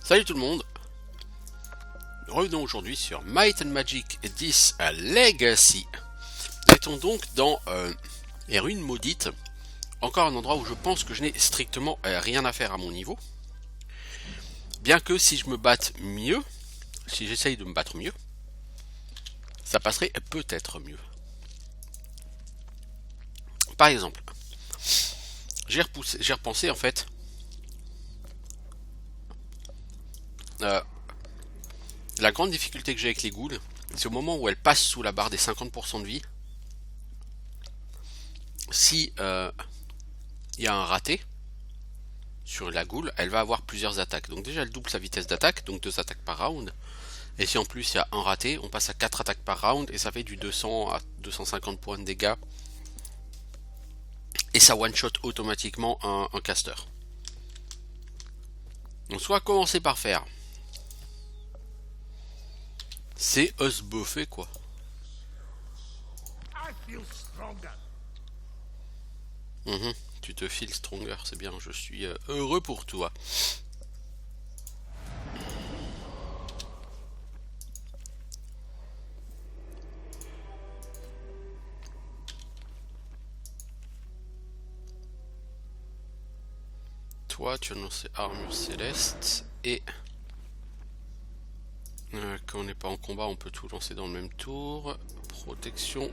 Salut tout le monde. Revenons aujourd'hui sur Might and Magic 10 Legacy. Nous étions donc dans les ruines maudites. Encore un endroit où je pense que je n'ai strictement rien à faire à mon niveau. Bien que si je me batte mieux, si j'essaye de me battre mieux, ça passerait peut-être mieux. Par exemple, j'ai repensé en fait. La grande difficulté que j'ai avec les ghouls, c'est au moment où elles passent sous la barre des 50% de vie. Si il y a un raté sur la ghoul, elle va avoir plusieurs attaques. Donc déjà elle double sa vitesse d'attaque, donc 2 attaques par round. Et si en plus il y a un raté, on passe à 4 attaques par round et ça fait du 200 à 250 points de dégâts. Et ça one-shot automatiquement un caster. Donc soit commencer par faire, c'est us buffer quoi. Tu te feels stronger, c'est bien, je suis heureux pour toi. Toi, tu as lancé armure céleste et quand on n'est pas en combat, on peut tout lancer dans le même tour. Protection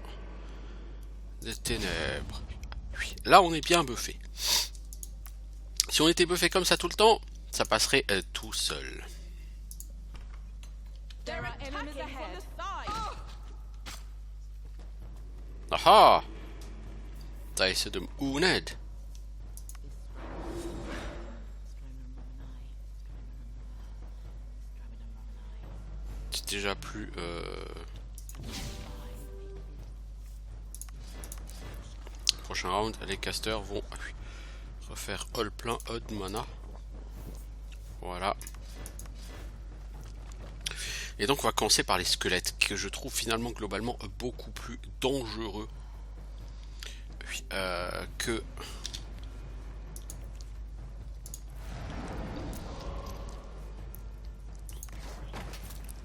des ténèbres. Oui, là, on est bien buffé. Si on était buffé comme ça tout le temps, ça passerait tout seul. Ah! T'as essayé de me uned. C'est déjà plus... Prochain round, les casters vont refaire all plein odd mana. Voilà. Et donc on va commencer par les squelettes, que je trouve finalement globalement beaucoup plus dangereux que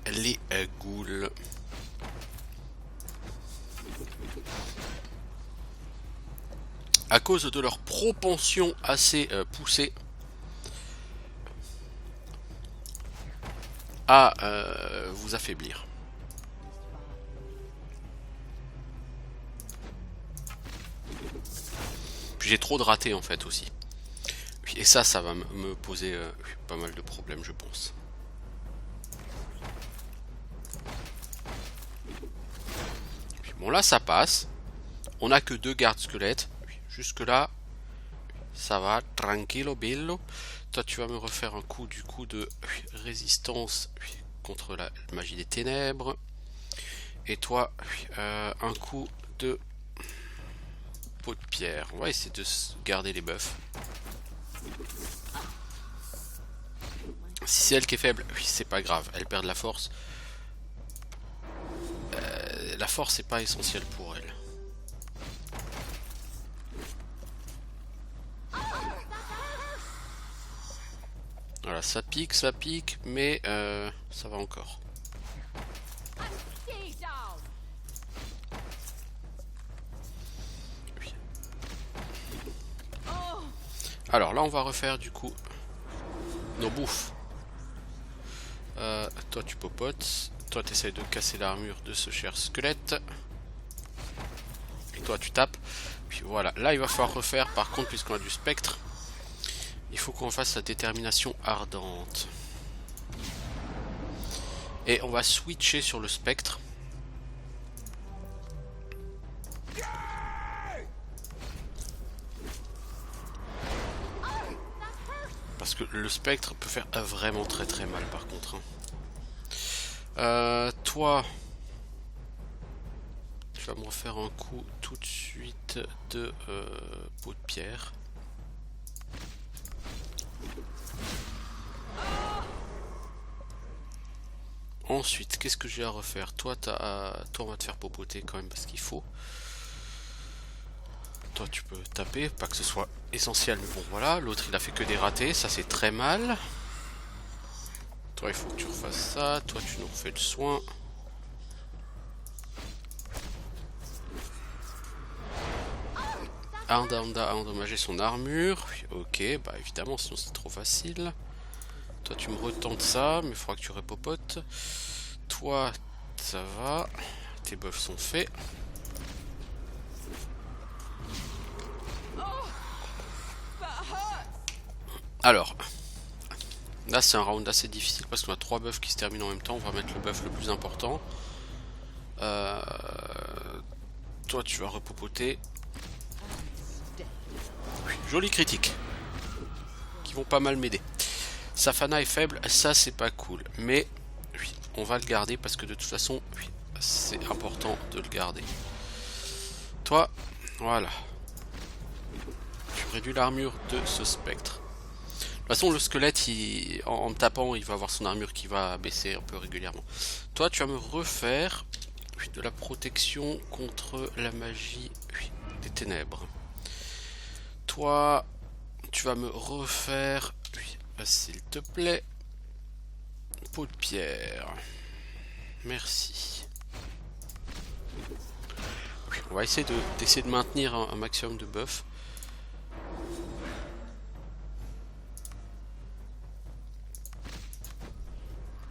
les ghouls. À cause de leur propension assez poussée à vous affaiblir. Puis j'ai trop de ratés en fait aussi. Et ça va me poser pas mal de problèmes je pense. Puis bon là ça passe. On n'a que 2 gardes squelettes. Jusque là, ça va, tranquillo bello. Toi tu vas me refaire un coup du coup de résistance contre la magie des ténèbres. Et toi, un coup de peau de pierre. On va essayer de garder les buffs. Si c'est elle qui est faible, oui c'est pas grave, elle perd de la force. La force c'est pas essentiel pour elle. Voilà, ça pique, mais ça va encore. Oui. Alors là, on va refaire du coup nos bouffes. Toi, tu popotes. Toi, tu essayes de casser l'armure de ce cher squelette. Et toi, tu tapes. Puis voilà, là, il va falloir refaire. Par contre, puisqu'on a du spectre, il faut qu'on fasse la détermination ardente. Et on va switcher sur le spectre. Parce que le spectre peut faire vraiment très mal par contre. Toi, tu vas me refaire un coup tout de suite de peau de pierre. Ensuite, qu'est-ce que j'ai à refaire? Toi, on va te faire popoter quand même parce qu'il faut. Toi, tu peux taper, pas que ce soit essentiel, mais bon, voilà. L'autre, il a fait que des ratés, ça c'est très mal. Toi, il faut que tu refasses ça. Toi, tu nous refais le soin. Arda a endommagé son armure. Ok, bah évidemment, sinon c'est trop facile. Toi, tu me retentes ça, mais il faudra que tu repopotes. Toi, ça va. Tes buffs sont faits. Alors, là c'est un round assez difficile parce qu'on a 3 buffs qui se terminent en même temps. On va mettre le buff le plus important. Toi, tu vas repopoter. Joli critique. Qui vont pas mal m'aider. Safana est faible, ça c'est pas cool. Mais oui, on va le garder parce que de toute façon, oui, c'est important de le garder. Toi, voilà. Tu réduis l'armure de ce spectre. De toute façon, le squelette, en me tapant, il va avoir son armure qui va baisser un peu régulièrement. Toi, tu vas me refaire de la protection contre la magie des ténèbres. Toi, tu vas me refaire, s'il te plaît, peau de pierre. Merci. On va essayer d'essayer de maintenir un maximum de buff.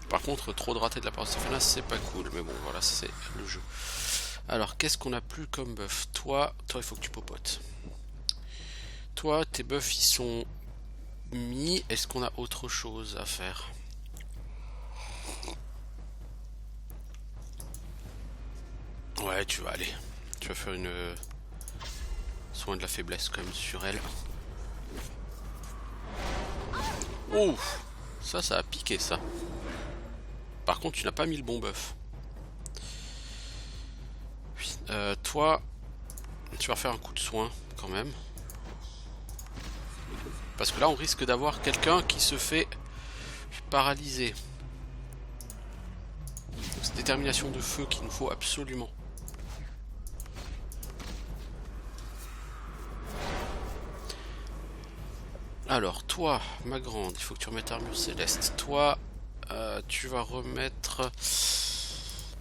Par contre, trop de ratés de la part de Safana, c'est pas cool. Mais bon, voilà, c'est le jeu. Alors, qu'est-ce qu'on a plus comme buff? Toi, il faut que tu popotes. Toi, tes buffs, ils sont mis. Est-ce qu'on a autre chose à faire? Ouais, tu vas aller. Tu vas faire une soin de la faiblesse quand même sur elle. Oh, ça a piqué ça. Par contre, tu n'as pas mis le bon buff. Toi, tu vas faire un coup de soin quand même. Parce que là, on risque d'avoir quelqu'un qui se fait paralyser. C'est détermination de feu qu'il nous faut absolument. Alors, toi, ma grande, il faut que tu remettes armure céleste. Toi, tu vas remettre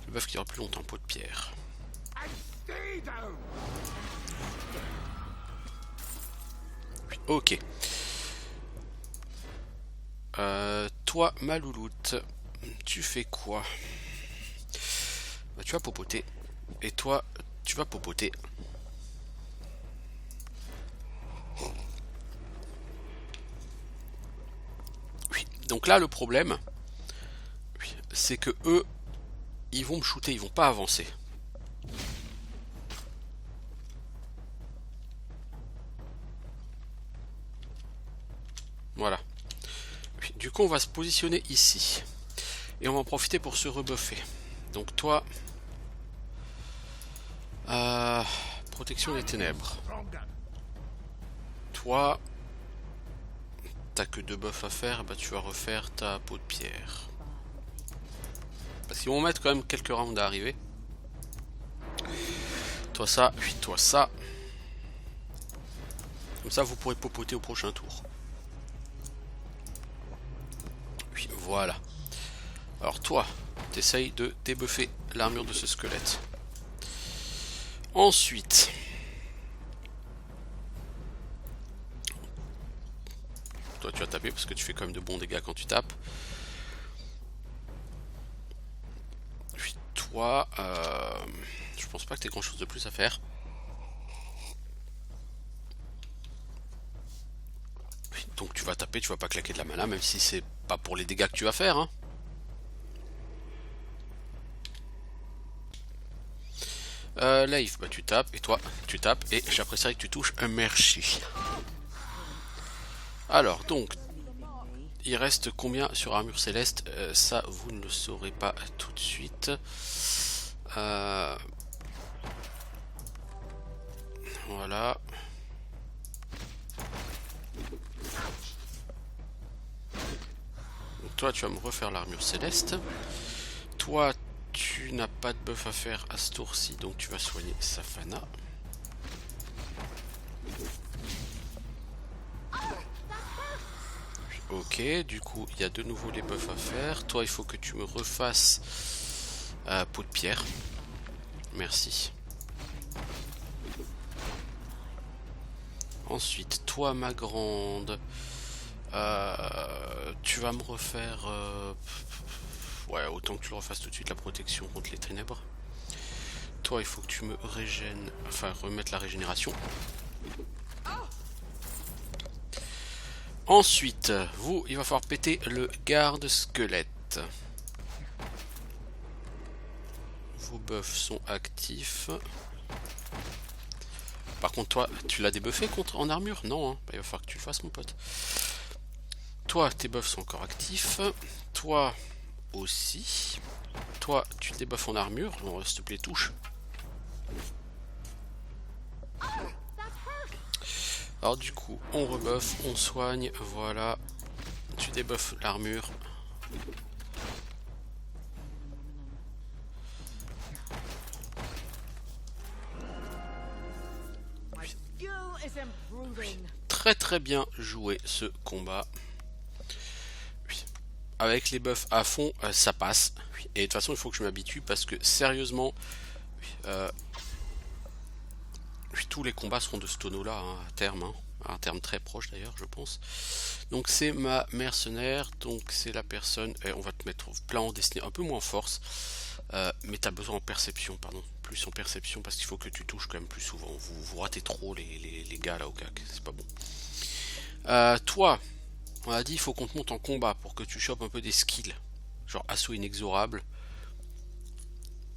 le buff qui dure plus longtemps, peau de pierre. Ok. Toi, ma louloute, tu fais quoi? Bah, tu vas popoter. Et toi, tu vas popoter. Oui. Donc là, le problème, c'est que eux, ils vont me shooter, ils vont pas avancer. Voilà. Du coup, on va se positionner ici. Et on va en profiter pour se rebuffer. Donc toi... protection des ténèbres. Toi... T'as que 2 buffs à faire, bah tu vas refaire ta peau de pierre. Parce qu'ils vont mettre quand même quelques rounds à arriver. Toi ça, puis toi ça. Comme ça vous pourrez popoter au prochain tour. Puis voilà. Alors toi, t'essayes de débuffer l'armure de ce squelette. Ensuite... Toi tu vas taper parce que tu fais quand même de bons dégâts quand tu tapes. Puis toi, je pense pas que t'aies grand chose de plus à faire. Donc tu vas taper, tu vas pas claquer de la mana, même si c'est pas pour les dégâts que tu vas faire. Hein. Live, bah tu tapes, et toi tu tapes, et j'apprécierais que tu touches un merci. Alors donc, il reste combien sur armure céleste? Ça vous ne le saurez pas tout de suite. Voilà. Donc toi tu vas me refaire l'armure céleste. Toi tu n'as pas de buff à faire à ce tour-ci, donc tu vas soigner Safana. Ok, du coup, il y a de nouveau les buffs à faire. Toi, il faut que tu me refasses peau de pierre. Merci. Ensuite, toi, ma grande, tu vas me refaire... ouais, autant que tu le refasses tout de suite, la protection contre les ténèbres. Toi, il faut que tu me régènes... Enfin, remettre la régénération. Ensuite, vous, il va falloir péter le garde-squelette. Vos buffs sont actifs. Par contre, toi, tu l'as débuffé en armure? Non, hein. Bah, il va falloir que tu le fasses, mon pote. Toi, tes buffs sont encore actifs. Toi aussi. Toi, tu te débuffes en armure. Bon, s'il te plaît, touche. Alors du coup, on rebuff, on soigne, voilà. Tu débuffes l'armure. Très très bien joué ce combat. Oui. Avec les buffs à fond, ça passe. Et de toute façon, il faut que je m'habitue parce que sérieusement, tous les combats seront de ce tonneau-là hein, à terme. Hein. À un terme très proche d'ailleurs, je pense. Donc c'est ma mercenaire, donc c'est la personne, et on va te mettre plein en destinée, un peu moins en force, mais t'as besoin en perception, pardon, plus en perception parce qu'il faut que tu touches quand même plus souvent, vous ratez trop les gars là au cac, c'est pas bon. Toi, on a dit il faut qu'on te monte en combat pour que tu chopes un peu des skills, genre assaut inexorable,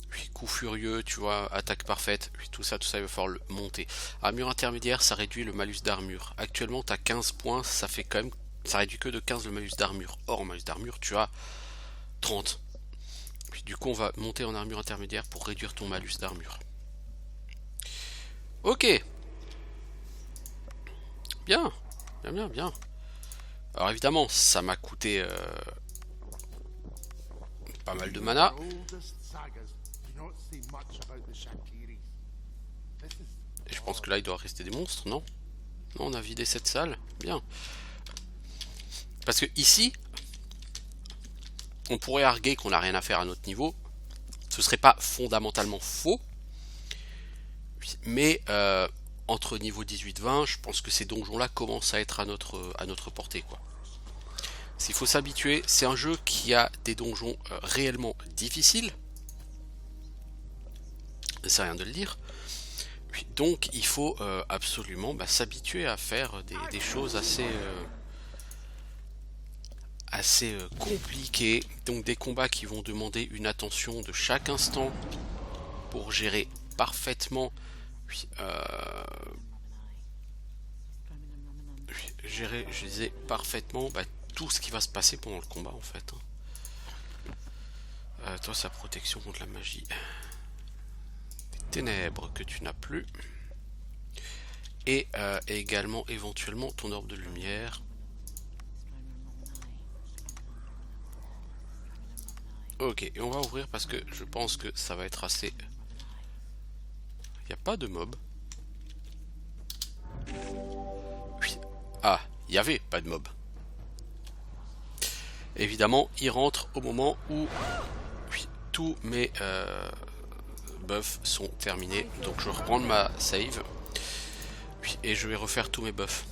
puis coup furieux, tu vois, attaque parfaite, puis tout ça il va falloir le monter. Armure intermédiaire, ça réduit le malus d'armure. Actuellement, tu as 15 points, ça fait quand même, ça réduit que de 15 le malus d'armure. Or, en malus d'armure, tu as 30. Puis du coup, on va monter en armure intermédiaire pour réduire ton malus d'armure. Ok. Bien. Bien. Alors évidemment, ça m'a coûté pas mal de mana. Et je pense que là il doit rester des monstres, non? Non, on a vidé cette salle. Bien. Parce que ici, on pourrait arguer qu'on n'a rien à faire à notre niveau. Ce serait pas fondamentalement faux. Mais entre niveau 18-20, je pense que ces donjons-là commencent à être à notre portée, quoi. S'il faut s'habituer, c'est un jeu qui a des donjons réellement difficiles. C'est rien de le dire. Donc il faut absolument s'habituer à faire des choses assez compliquées. Donc des combats qui vont demander une attention de chaque instant pour gérer parfaitement je disais parfaitement tout ce qui va se passer pendant le combat en fait. Toi, sa protection contre la magie. Ténèbres que tu n'as plus. Et également éventuellement ton orbe de lumière. Ok, et on va ouvrir parce que je pense que ça va être assez... Il n'y a pas de mob. Oui. Ah, il n'y avait pas de mob. Évidemment, il rentre au moment où tous mes buffs sont terminés. Donc je vais reprendre ma save. Et je vais refaire tous mes buffs.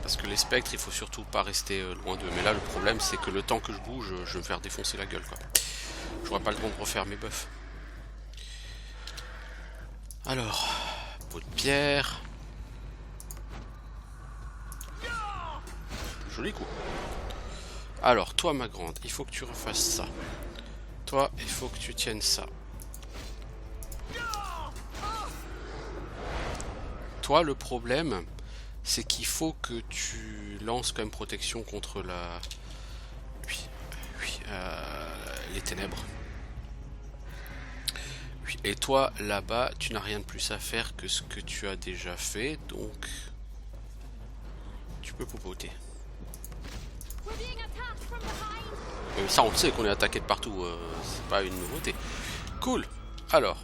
Parce que les spectres, il faut surtout pas rester loin d'eux. Mais là, le problème, c'est que le temps que je bouge, je vais me faire défoncer la gueule, quoi. J'aurai pas le temps de refaire mes buffs. Alors, peau de pierre. Joli coup. Alors, toi, ma grande, il faut que tu refasses ça. Toi, il faut que tu tiennes ça. Toi, le problème, c'est qu'il faut que tu lances quand même protection contre la... les ténèbres. Et toi, là-bas, tu n'as rien de plus à faire que ce que tu as déjà fait, donc... Tu peux popoter. Ça, on le sait qu'on est attaqué de partout, c'est pas une nouveauté. Cool. Alors,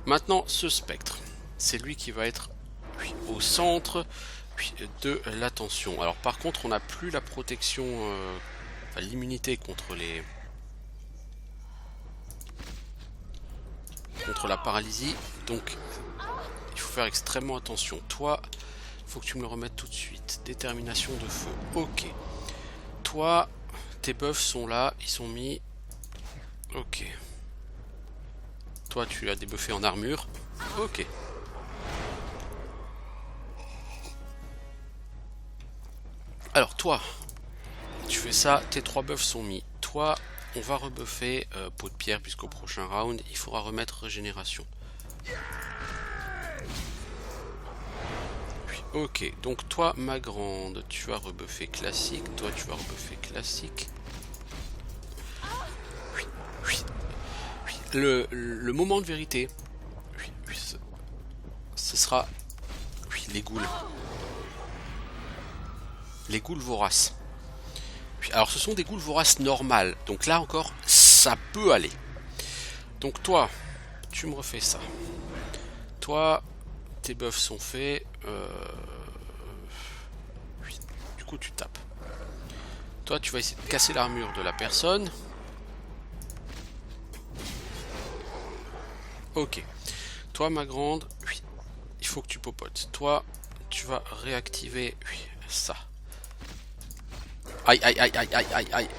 Maintenant, ce spectre, c'est lui qui va être au centre de l'attention. Alors par contre, on n'a plus la protection, enfin, l'immunité contre la paralysie. Donc il faut faire extrêmement attention. Toi, il faut que tu me le remettes tout de suite. Détermination de feu. Ok. Toi, tes buffs sont là, ils sont mis. Ok. Toi, tu as débuffé en armure. Ok. Alors, toi, tu fais ça, tes 3 buffs sont mis. Toi, on va rebuffer peau de pierre, puisqu'au prochain round, il faudra remettre régénération. Ok, donc toi, ma grande, tu vas rebuffer classique. Toi, tu vas rebuffer classique. Le moment de vérité, ce sera les ghouls. Les ghouls voraces. Alors ce sont des ghouls voraces normales. Donc là encore, ça peut aller. Donc toi, tu me refais ça. Toi, tes buffs sont faits. Du coup, tu tapes. Toi, tu vas essayer de casser l'armure de la personne. Ok. Toi, ma grande, il faut que tu popotes. Toi, tu vas réactiver ça. Aïe, aïe, aïe, aïe, aïe, aïe, aïe.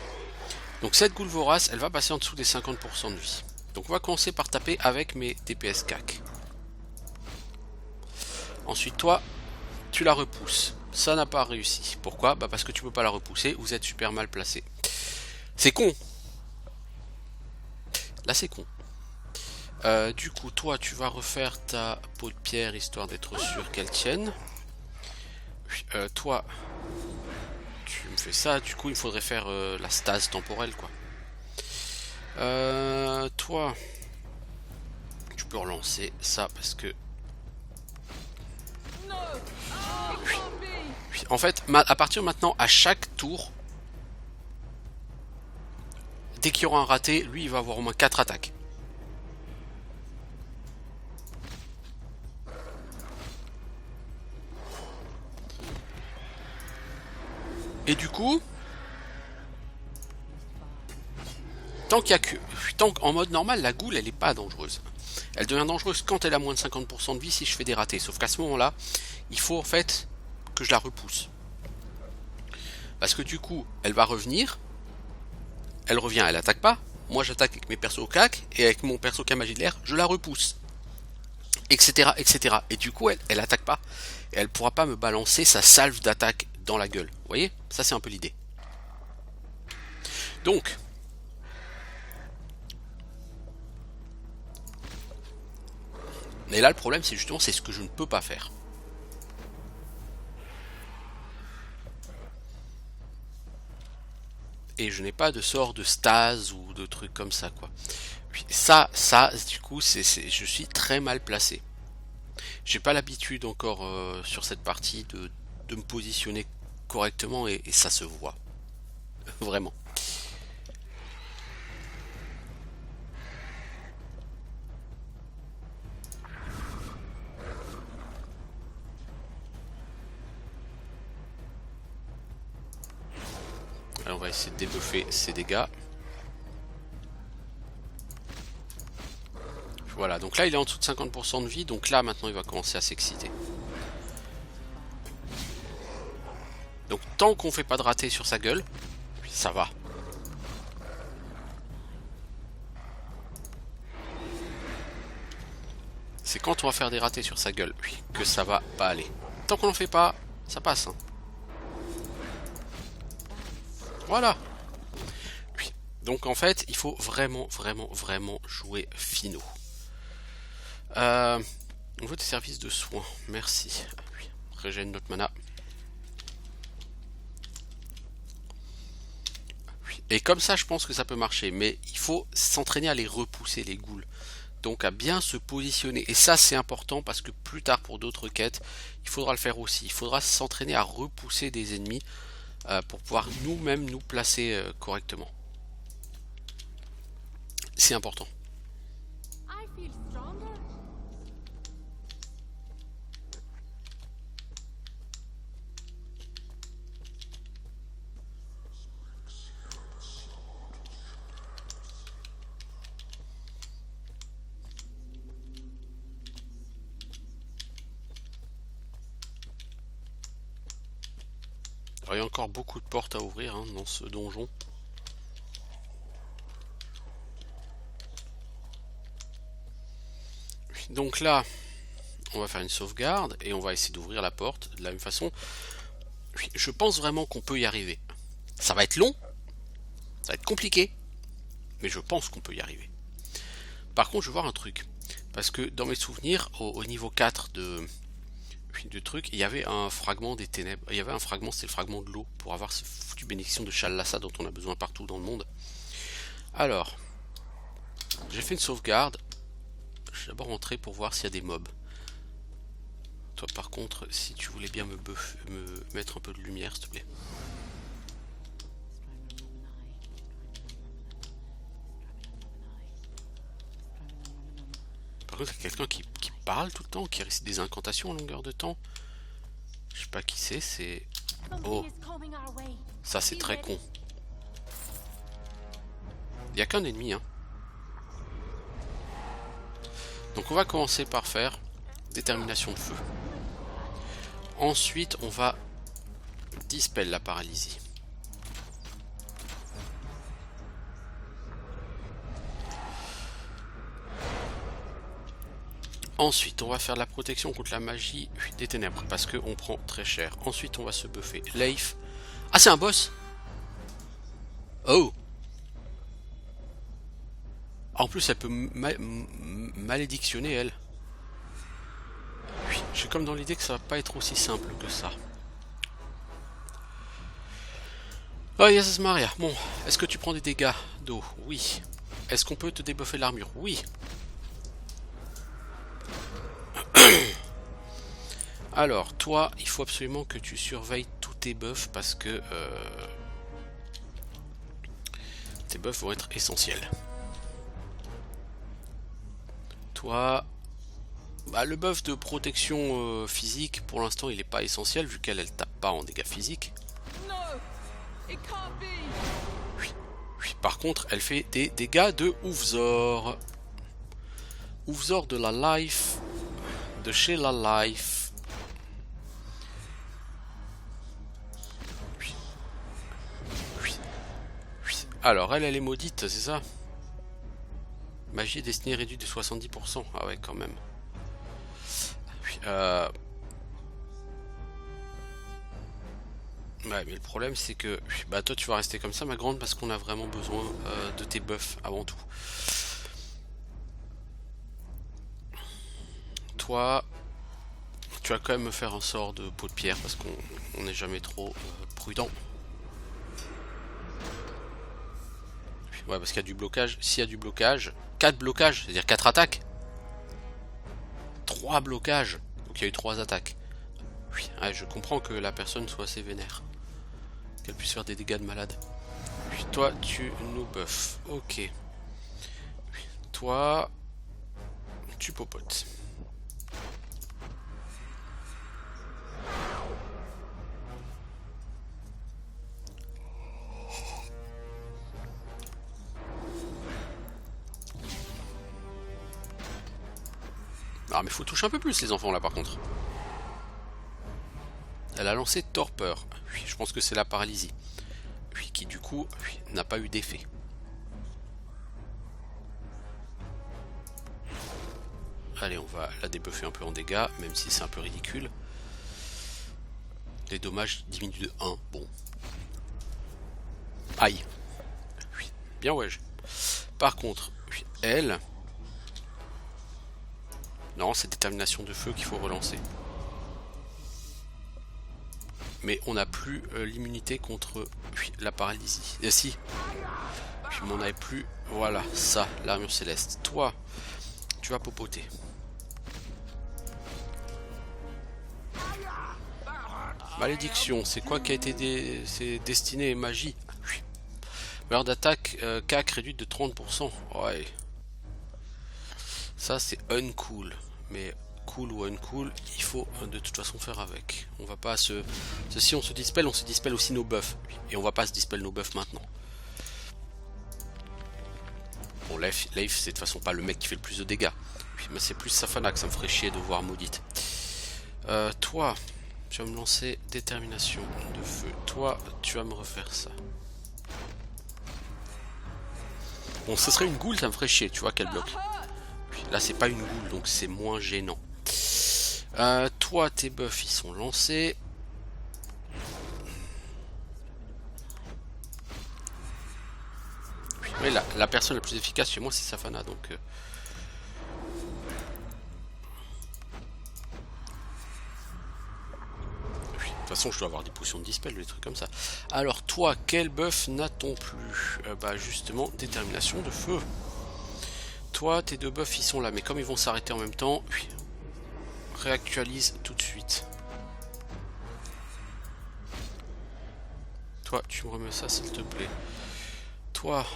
Donc cette goule vorace, elle va passer en dessous des 50% de vie. Donc on va commencer par taper avec mes DPS CAC. Ensuite, toi, tu la repousses. Ça n'a pas réussi. Pourquoi? Bah parce que tu peux pas la repousser, vous êtes super mal placé. C'est con. Là, c'est con. Du coup, toi, tu vas refaire ta peau de pierre histoire d'être sûr qu'elle tienne. Toi, tu me fais ça. Du coup, il faudrait faire la stase temporelle, quoi. Toi, tu peux relancer ça parce que. En fait, à partir de maintenant, à chaque tour, dès qu'il y aura un raté, lui, il va avoir au moins 4 attaques. Et du coup, tant qu'en mode normal, la goule, elle est pas dangereuse. Elle devient dangereuse quand elle a moins de 50% de vie si je fais des ratés. Sauf qu'à ce moment-là, il faut en fait que je la repousse. Parce que du coup, elle va revenir. Elle revient, elle attaque pas. Moi, j'attaque avec mes persos CAC. Et avec mon perso K magie de l'air, je la repousse. Etc. etc. Et du coup, elle attaque pas. Et elle pourra pas me balancer sa salve d'attaque dans la gueule. Vous voyez? Ça, c'est un peu l'idée. Donc, mais là, le problème, c'est justement, c'est ce que je ne peux pas faire. Et je n'ai pas de sort de stase ou de trucs comme ça, quoi. Puis ça, du coup, je suis très mal placé. J'ai pas l'habitude encore sur cette partie de me positionner correctement et ça se voit. Vraiment. Alors on va essayer de débuffer ses dégâts. Voilà, donc là il est en dessous de 50% de vie, donc là maintenant il va commencer à s'exciter. Donc tant qu'on fait pas de raté sur sa gueule, ça va. C'est quand on va faire des ratés sur sa gueule que ça va pas aller. Tant qu'on en fait pas, ça passe. Hein. Voilà. Donc en fait, il faut vraiment, vraiment, vraiment jouer finaux. On veut des services de soins. Merci. Régène notre mana. Et comme ça, je pense que ça peut marcher. Mais il faut s'entraîner à les repousser, les ghouls. Donc à bien se positionner. Et ça, c'est important parce que plus tard, pour d'autres quêtes, il faudra le faire aussi. Il faudra s'entraîner à repousser des ennemis pour pouvoir nous-mêmes nous placer correctement. C'est important. Alors, il y a encore beaucoup de portes à ouvrir hein, dans ce donjon. Donc là, on va faire une sauvegarde et on va essayer d'ouvrir la porte de la même façon. Je pense vraiment qu'on peut y arriver. Ça va être long, ça va être compliqué, mais je pense qu'on peut y arriver. Par contre, je veux voir un truc. Parce que dans mes souvenirs, au niveau 4 du truc, il y avait un fragment des ténèbres. Il y avait un fragment, c'est le fragment de l'eau, pour avoir cette foutue bénédiction de Shalassa dont on a besoin partout dans le monde. Alors, j'ai fait une sauvegarde. Je vais d'abord rentrer pour voir s'il y a des mobs. Toi par contre, si tu voulais bien me mettre un peu de lumière, s'il te plaît. Par contre, il y a quelqu'un qui parle tout le temps, qui récite des incantations en longueur de temps. Je sais pas qui c'est. Oh, ça c'est très con. Il n'y a qu'un ennemi, hein. Donc on va commencer par faire détermination de feu. Ensuite, on va dispel la paralysie. Ensuite, on va faire la protection contre la magie des ténèbres, parce qu'on prend très cher. Ensuite, on va se buffer Leif. Ah, c'est un boss! Oh! En plus, elle peut malédictionner, elle. J'ai comme dans l'idée que ça va pas être aussi simple que ça. Oh, yes, Maria. Bon, est-ce que tu prends des dégâts d'eau? Oui. Est-ce qu'on peut te débuffer l'armure? Oui. Alors, toi, il faut absolument que tu surveilles tous tes buffs parce que tes buffs vont être essentiels. Toi, bah, le buff de protection physique, pour l'instant, il n'est pas essentiel vu qu'elle tape pas en dégâts physiques. Oui. Oui. Par contre, elle fait des dégâts de Oufzor. Oufzor de la life, de chez la life. Alors, elle est maudite, c'est ça? Magie destinée réduite de 70%. Ah ouais, quand même. Ouais, mais le problème, c'est que... Bah, toi, tu vas rester comme ça, ma grande, parce qu'on a vraiment besoin de tes buffs, avant tout. Toi... Tu vas quand même me faire un sort de peau de pierre, parce qu'on n'est jamais trop prudent. Ouais, parce qu'il y a du blocage. S'il y a du blocage, 4 blocages, c'est-à-dire 4 attaques. 3 blocages. Donc il y a eu 3 attaques. Oui, ouais, je comprends que la personne soit assez vénère. Qu'elle puisse faire des dégâts de malade. Puis toi, tu nous buffes. Ok. Toi, tu popotes. Ah mais faut toucher un peu plus les enfants là par contre. Elle a lancé torpeur. Oui, je pense que c'est la paralysie. Oui, qui du coup n'a pas eu d'effet. Allez, on va la débuffer un peu en dégâts, même si c'est un peu ridicule. Les dommages diminuent de 1. Bon. Aïe. Oui, bien ouais. Par contre, elle... Non, c'est détermination de feu qu'il faut relancer. Mais on n'a plus l'immunité contre la paralysie. Si. Puis on n'avait plus. Voilà, ça, l'armure céleste. Toi, tu vas popoter. Malédiction, c'est quoi qui a été c'est destiné et magie? Valeur d'attaque CAC réduite de 30%. Ouais. Ça c'est uncool. Mais cool ou uncool, il faut de toute façon faire avec. On va pas se... Si on se dispel aussi nos buffs. Et on va pas se dispel nos buffs maintenant. Bon, Leif c'est de toute façon pas le mec qui fait le plus de dégâts. Mais c'est plus Safana que ça me ferait chier de voir maudite. Toi, Tu vas me lancer détermination de feu. Toi, tu vas me refaire ça. Bon, ce serait une goule, ça me ferait chier, tu vois, qu'elle bloque. Là, c'est pas une goule, donc c'est moins gênant. Toi, tes buffs, ils sont lancés. Oui, la personne la plus efficace chez moi, c'est Safana, donc... De toute façon, je dois avoir des potions de dispel, des trucs comme ça. Alors, toi, quel buff n'a-t-on plus? Bah, justement, détermination de feu. Toi, tes deux buffs, ils sont là, mais comme ils vont s'arrêter en même temps, réactualise tout de suite. Toi, tu me remets ça, s'il te plaît. Toi,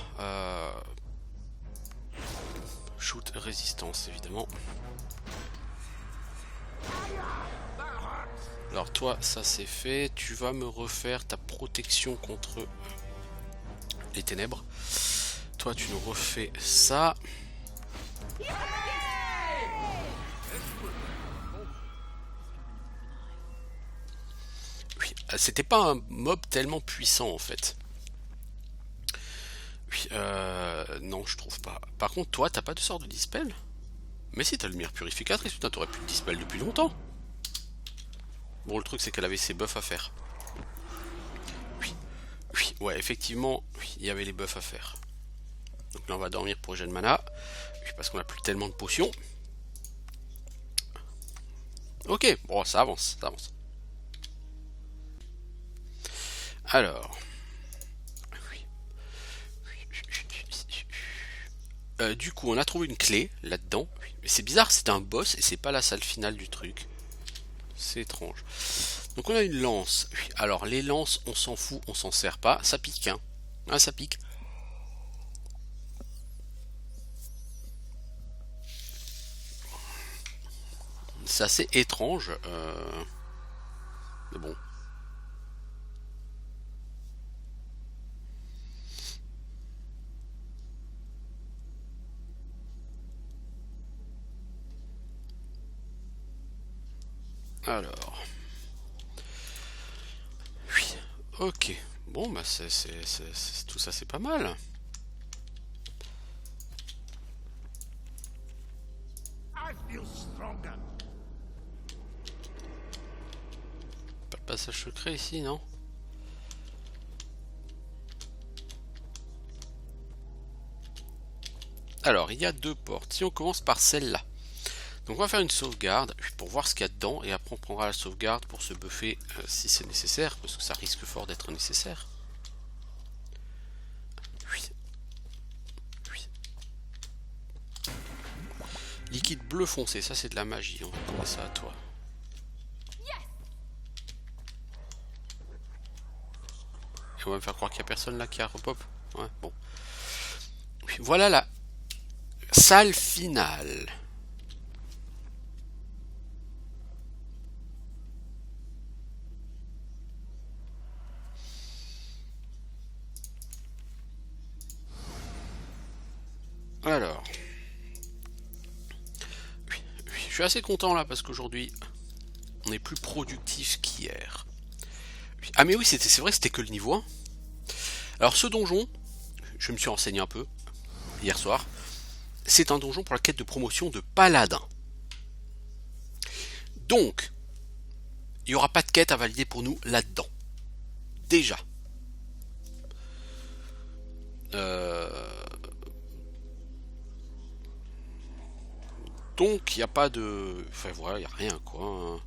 shoot résistance, évidemment. Alors toi, ça c'est fait. Tu vas me refaire ta protection contre les ténèbres. Toi, tu nous refais ça. Oui, c'était pas un mob tellement puissant en fait. Oui, non, je trouve pas. Par contre, toi, t'as pas de sort de dispel? Mais si, t'as lumière purificatrice, putain, t'aurais pu dispel depuis longtemps. Bon, le truc, c'est qu'elle avait ses buffs à faire. Oui, oui, ouais, effectivement, oui, il y avait les buffs à faire. Donc là, on va dormir pour Jeune Mana. Oui, parce qu'on a plus tellement de potions. Ok, bon, ça avance, ça avance. Alors... du coup, on a trouvé une clé là-dedans. Mais c'est bizarre, c'est un boss et c'est pas la salle finale du truc. C'est étrange. Donc on a une lance. Alors les lances, on s'en fout, on s'en sert pas. Ça pique, hein. Ah, ça pique. C'est assez étrange. Mais bon. Alors. Oui. Ok. Bon, bah tout ça, c'est pas mal. Pas de passage secret ici, non? Alors, il y a deux portes. Si on commence par celle-là. Donc on va faire une sauvegarde pour voir ce qu'il y a dedans et après on prendra la sauvegarde pour se buffer si c'est nécessaire parce que ça risque fort d'être nécessaire. Oui. Oui. Liquide bleu foncé, ça c'est de la magie, on va prendre ça à toi. Et on va me faire croire qu'il n'y a personne là qui a repop. Ouais, bon. Voilà la salle finale. Alors, je suis assez content là parce qu'aujourd'hui on est plus productif qu'hier. Ah mais oui, c'est vrai, c'était que le niveau 1. Alors ce donjon, je me suis renseigné un peu hier soir, c'est un donjon pour la quête de promotion de paladin. Donc, il n'y aura pas de quête à valider pour nous là-dedans. Déjà. Donc, il n'y a pas de... Enfin, voilà, il n'y a rien, quoi.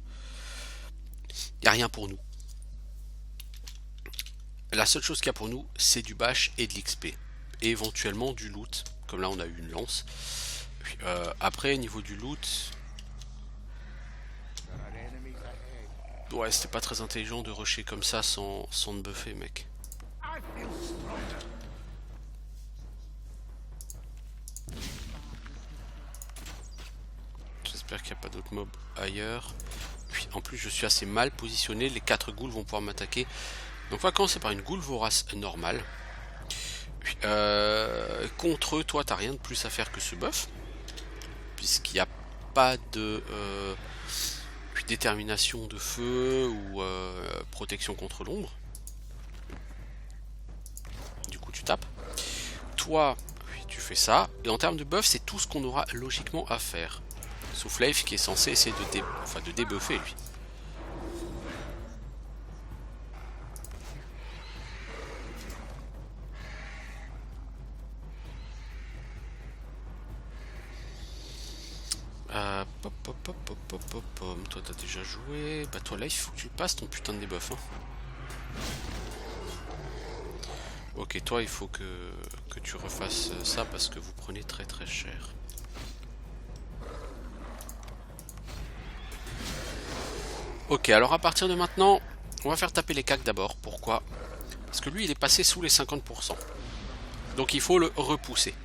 Il n'y a rien pour nous. La seule chose qu'il y a pour nous, c'est du bash et de l'XP. Et éventuellement du loot. Comme là, on a eu une lance. Après, niveau du loot... Ouais, c'était pas très intelligent de rusher comme ça sans te buffer, mec. J'espère qu'il n'y a pas d'autres mobs ailleurs. Puis, en plus, je suis assez mal positionné. Les 4 ghouls vont pouvoir m'attaquer. Donc, on va commencer par une ghoul vorace normale. Contre eux, toi, t'as rien de plus à faire que ce buff. Puisqu'il n'y a pas de... détermination de feu ou protection contre l'ombre. Du coup tu tapes. Toi, tu fais ça. Et en termes de buff, c'est tout ce qu'on aura logiquement à faire. Sauf Leif qui est censé essayer de débuffer lui. Toi t'as déjà joué. Bah toi là il faut que tu passes ton putain de debuff hein. Ok, toi il faut que tu refasses ça parce que vous prenez très très cher. Ok, alors à partir de maintenant, on va faire taper les cacs d'abord. Pourquoi? Parce que lui il est passé sous les 50%. Donc il faut le repousser.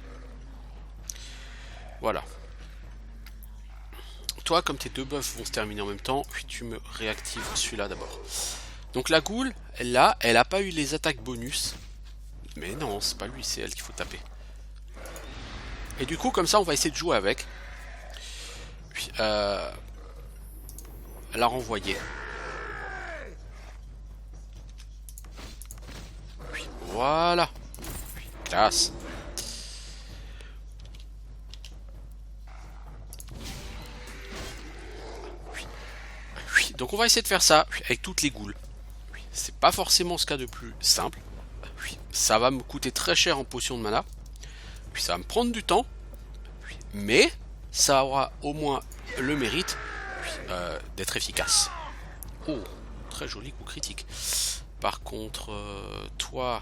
Voilà. Toi, comme tes deux buffs vont se terminer en même temps, puis tu me réactives celui-là d'abord. Donc la goule, là, elle a pas eu les attaques bonus. Mais non, c'est pas lui, c'est elle qu'il faut taper. Et du coup, comme ça, on va essayer de jouer avec. Puis, la renvoyer. Puis, voilà. Puis, classe. Donc on va essayer de faire ça avec toutes les goules. C'est pas forcément ce qu'il y a de plus simple. Ça va me coûter très cher en potion de mana. Puis ça va me prendre du temps. Mais ça aura au moins le mérite d'être efficace. Oh, très joli coup critique. Par contre, toi,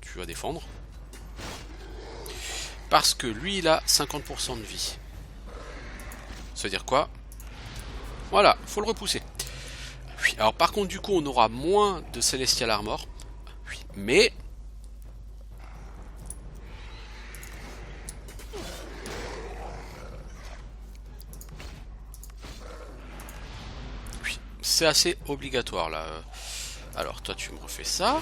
tu vas défendre. Parce que lui, il a 50% de vie. Ça veut dire quoi? Voilà, faut le repousser. Alors par contre, du coup, on aura moins de Celestial Armor. Mais... c'est assez obligatoire là. Alors toi, tu me refais ça.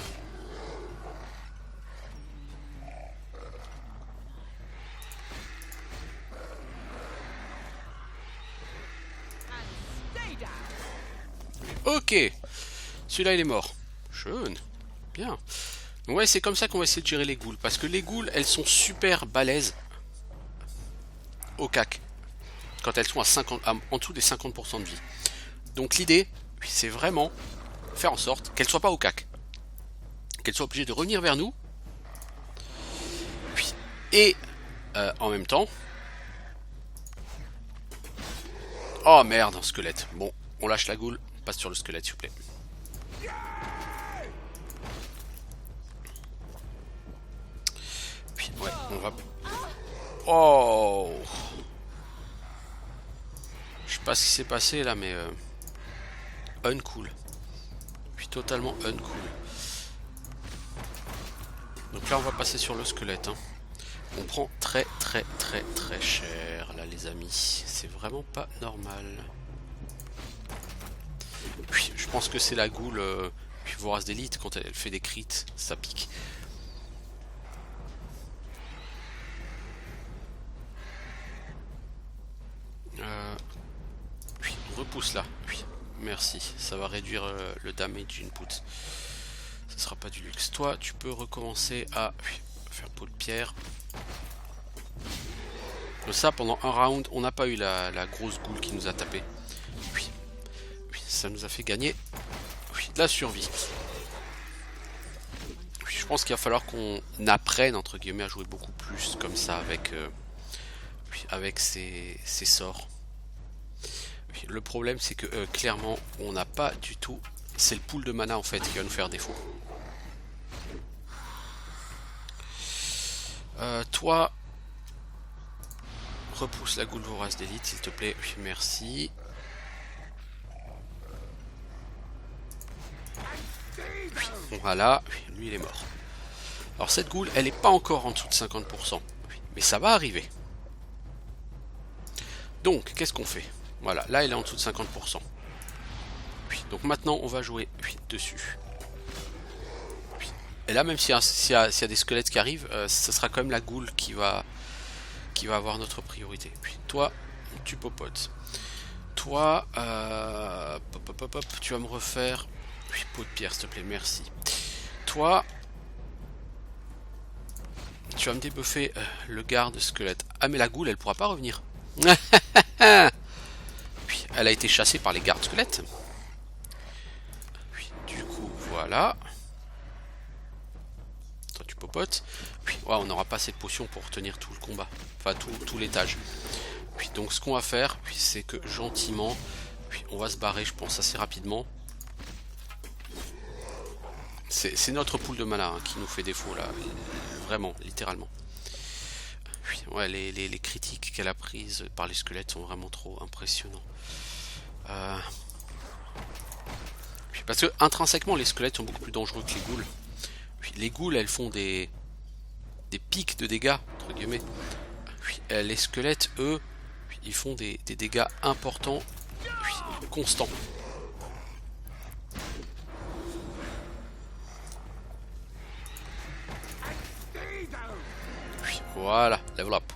Ok, celui-là il est mort. Jeune, bien. Ouais, c'est comme ça qu'on va essayer de gérer les ghouls. Parce que les ghouls, elles sont super balèzes au cac. Quand elles sont en dessous des 50% de vie. Donc l'idée, c'est vraiment faire en sorte qu'elles ne soient pas au cac. Qu'elles soient obligées de revenir vers nous. Et en même temps... Oh merde, un squelette. Bon, on lâche la ghoul. Passe sur le squelette, s'il vous plaît. Puis, ouais, on va... Oh! Je sais pas ce qui s'est passé là, mais... uncool. Puis totalement uncool. Donc là, on va passer sur le squelette. Hein. On prend très très très très cher, là, les amis. C'est vraiment pas normal. Puis, je pense que c'est la ghoul puis vorace d'élite, quand elle fait des crits, ça pique. Puis, on repousse là. Puis, merci, ça va réduire le damage input. Ce sera pas du luxe. Toi, tu peux recommencer à faire peau de pierre. Donc ça, pendant un round, on n'a pas eu la grosse ghoul qui nous a tapé. Puis, ça nous a fait gagner de la survie. Je pense qu'il va falloir qu'on apprenne entre guillemets à jouer beaucoup plus comme ça avec ces sorts. Le problème c'est que clairement on n'a pas du tout. C'est le pool de mana en fait qui va nous faire défaut. Toi, repousse la ghoul vorace d'élite s'il te plaît. Merci. Voilà, lui il est mort. Alors cette ghoul, elle n'est pas encore en dessous de 50%, mais ça va arriver. Donc, qu'est-ce qu'on fait? Voilà, là elle est en dessous de 50%. Donc maintenant, on va jouer dessus. Et là, même s'il y a des squelettes qui arrivent, ce sera quand même la ghoul qui va avoir notre priorité. Puis toi, tu popotes. Toi, tu vas me refaire... Oui, pot de pierre, s'il te plaît, merci. Toi, tu vas me débuffer le garde squelette. Ah, mais la goule, elle pourra pas revenir. Puis, elle a été chassée par les gardes squelettes. Puis, du coup, voilà. Toi, tu popotes. Puis, ouais, on n'aura pas assez de potions pour tenir tout le combat. Enfin, tout l'étage. Puis, donc, ce qu'on va faire, c'est que gentiment, puis, on va se barrer, je pense, assez rapidement. C'est notre pool de mana hein, qui nous fait défaut, là. Vraiment, littéralement. Ouais, les critiques qu'elle a prises par les squelettes sont vraiment trop impressionnants. Parce que intrinsèquement, les squelettes sont beaucoup plus dangereux que les ghouls. Les ghouls, elles font des pics de dégâts, entre guillemets. Les squelettes, eux, ils font des dégâts importants, constants. Voilà, level up.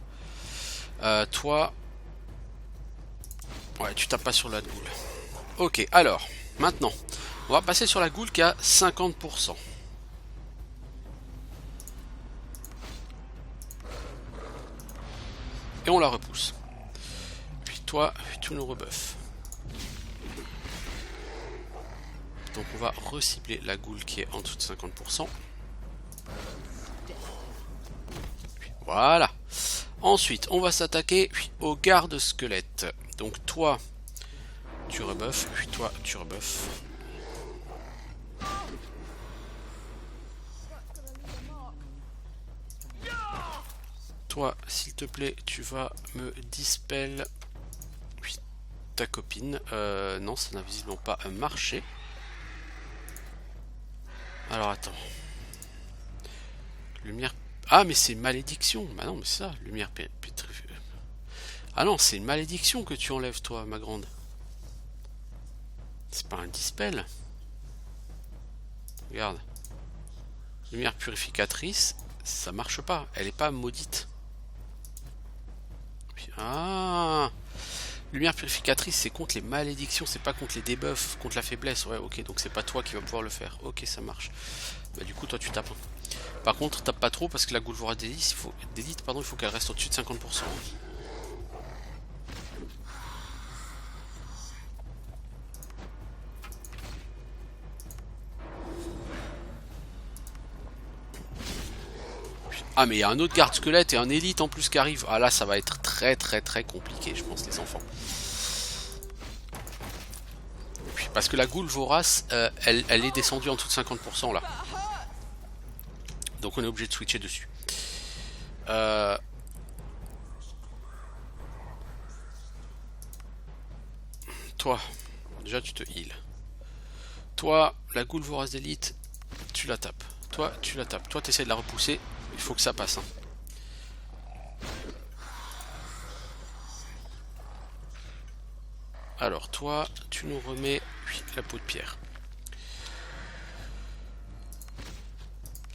Toi... Ouais, tu tapes pas sur la goule. Ok, alors, maintenant, on va passer sur la goule qui a 50%. Et on la repousse. Puis toi, tu nous rebuffes. Donc on va recibler la goule qui est en dessous de 50%. Voilà. Ensuite, on va s'attaquer au garde squelette. Donc toi, tu rebuffes, puis toi, tu rebuffes. Toi, s'il te plaît, tu vas me dispel ta copine. Non, ça n'a visiblement pas marché. Alors attends. Lumière. Ah, mais c'est une malédiction. Bah non, mais c'est ça, lumière pétrifiée. Ah non, c'est une malédiction que tu enlèves, toi, ma grande. C'est pas un dispel. Regarde. Lumière purificatrice, ça marche pas. Elle est pas maudite. Ah, lumière purificatrice, c'est contre les malédictions, c'est pas contre les debuffs, contre la faiblesse. Ouais, ok, donc c'est pas toi qui va pouvoir le faire. Ok, ça marche. Bah du coup, toi tu tapes. Par contre, tape pas trop parce que la Goulvora d'élite, il faut qu'elle reste au-dessus de 50%. Ah, mais il y a un autre garde squelette et un élite en plus qui arrive. Ah là, ça va être très très très compliqué, je pense, les enfants. Parce que la goule vorace, elle est descendue en dessous de 50% là. Donc on est obligé de switcher dessus. Toi, déjà tu te heal. Toi, la goule vorace d'élite, tu la tapes. Toi, tu la tapes. Toi, tu essaies de la repousser. Il faut que ça passe. Hein. Alors, toi, tu nous remets la peau de pierre.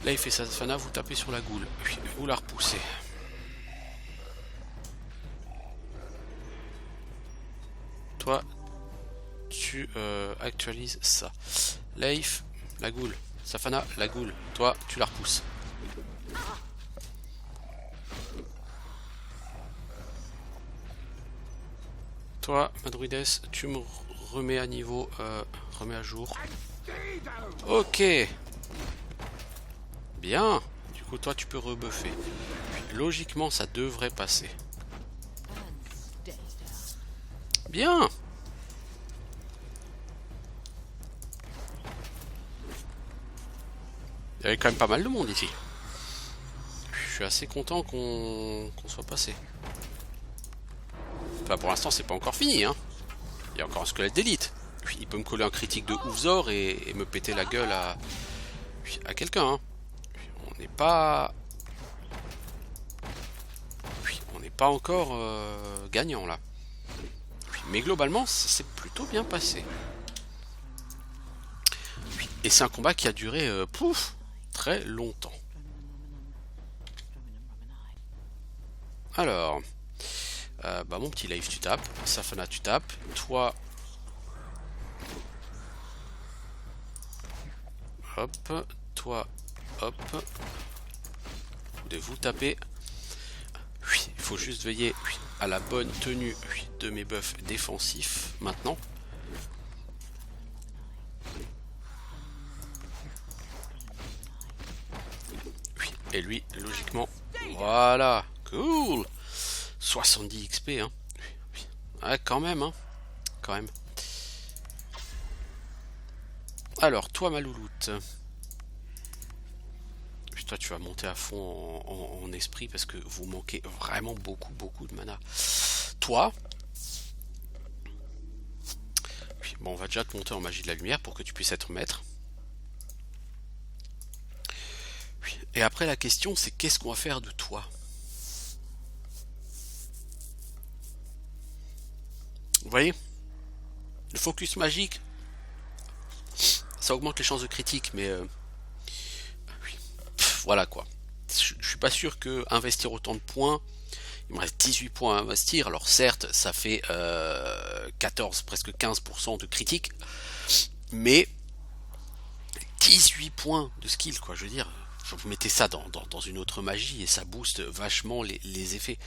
Là, il fait sa fana, vous tapez sur la goule. Vous la repoussez. Toi, tu actualises ça. Leif, la goule. Safana, la goule. Toi, tu la repousses. Toi, Madruides, tu me remets à niveau, remets à jour. Ok. Bien. Du coup, toi, tu peux rebuffer. Logiquement, ça devrait passer. Bien. Il y avait quand même pas mal de monde ici. Je suis assez content qu'on soit passé. Enfin, pour l'instant, c'est pas encore fini, hein. Il y a encore un squelette d'élite. Il peut me coller un critique de Oufzor et me péter la gueule à quelqu'un, hein. On n'est pas... On n'est pas encore gagnant, là. Mais globalement, ça s'est plutôt bien passé. Et c'est un combat qui a duré, très longtemps. Bah mon petit live tu tapes, Safana tu tapes, toi hop, toi hop, vous tapez. Il faut juste veiller à la bonne tenue de mes buffs défensifs maintenant. Et lui, logiquement, voilà, cool, 70 XP, hein. Ouais, quand même, hein, quand même. Alors, toi, ma louloute. Toi, tu vas monter à fond en esprit parce que vous manquez vraiment beaucoup de mana. Toi, bon, on va déjà te monter en magie de la lumière pour que tu puisses être maître. Et après, la question, c'est qu'est-ce qu'on va faire de toi? Vous voyez? Le focus magique, ça augmente les chances de critique, mais voilà quoi. Je suis pas sûr que investir autant de points, il me reste 18 points à investir, alors certes, ça fait 14, presque 15% de critique, mais 18 points de skill, quoi, je veux dire. Vous mettez ça dans une autre magie et ça booste vachement les effets.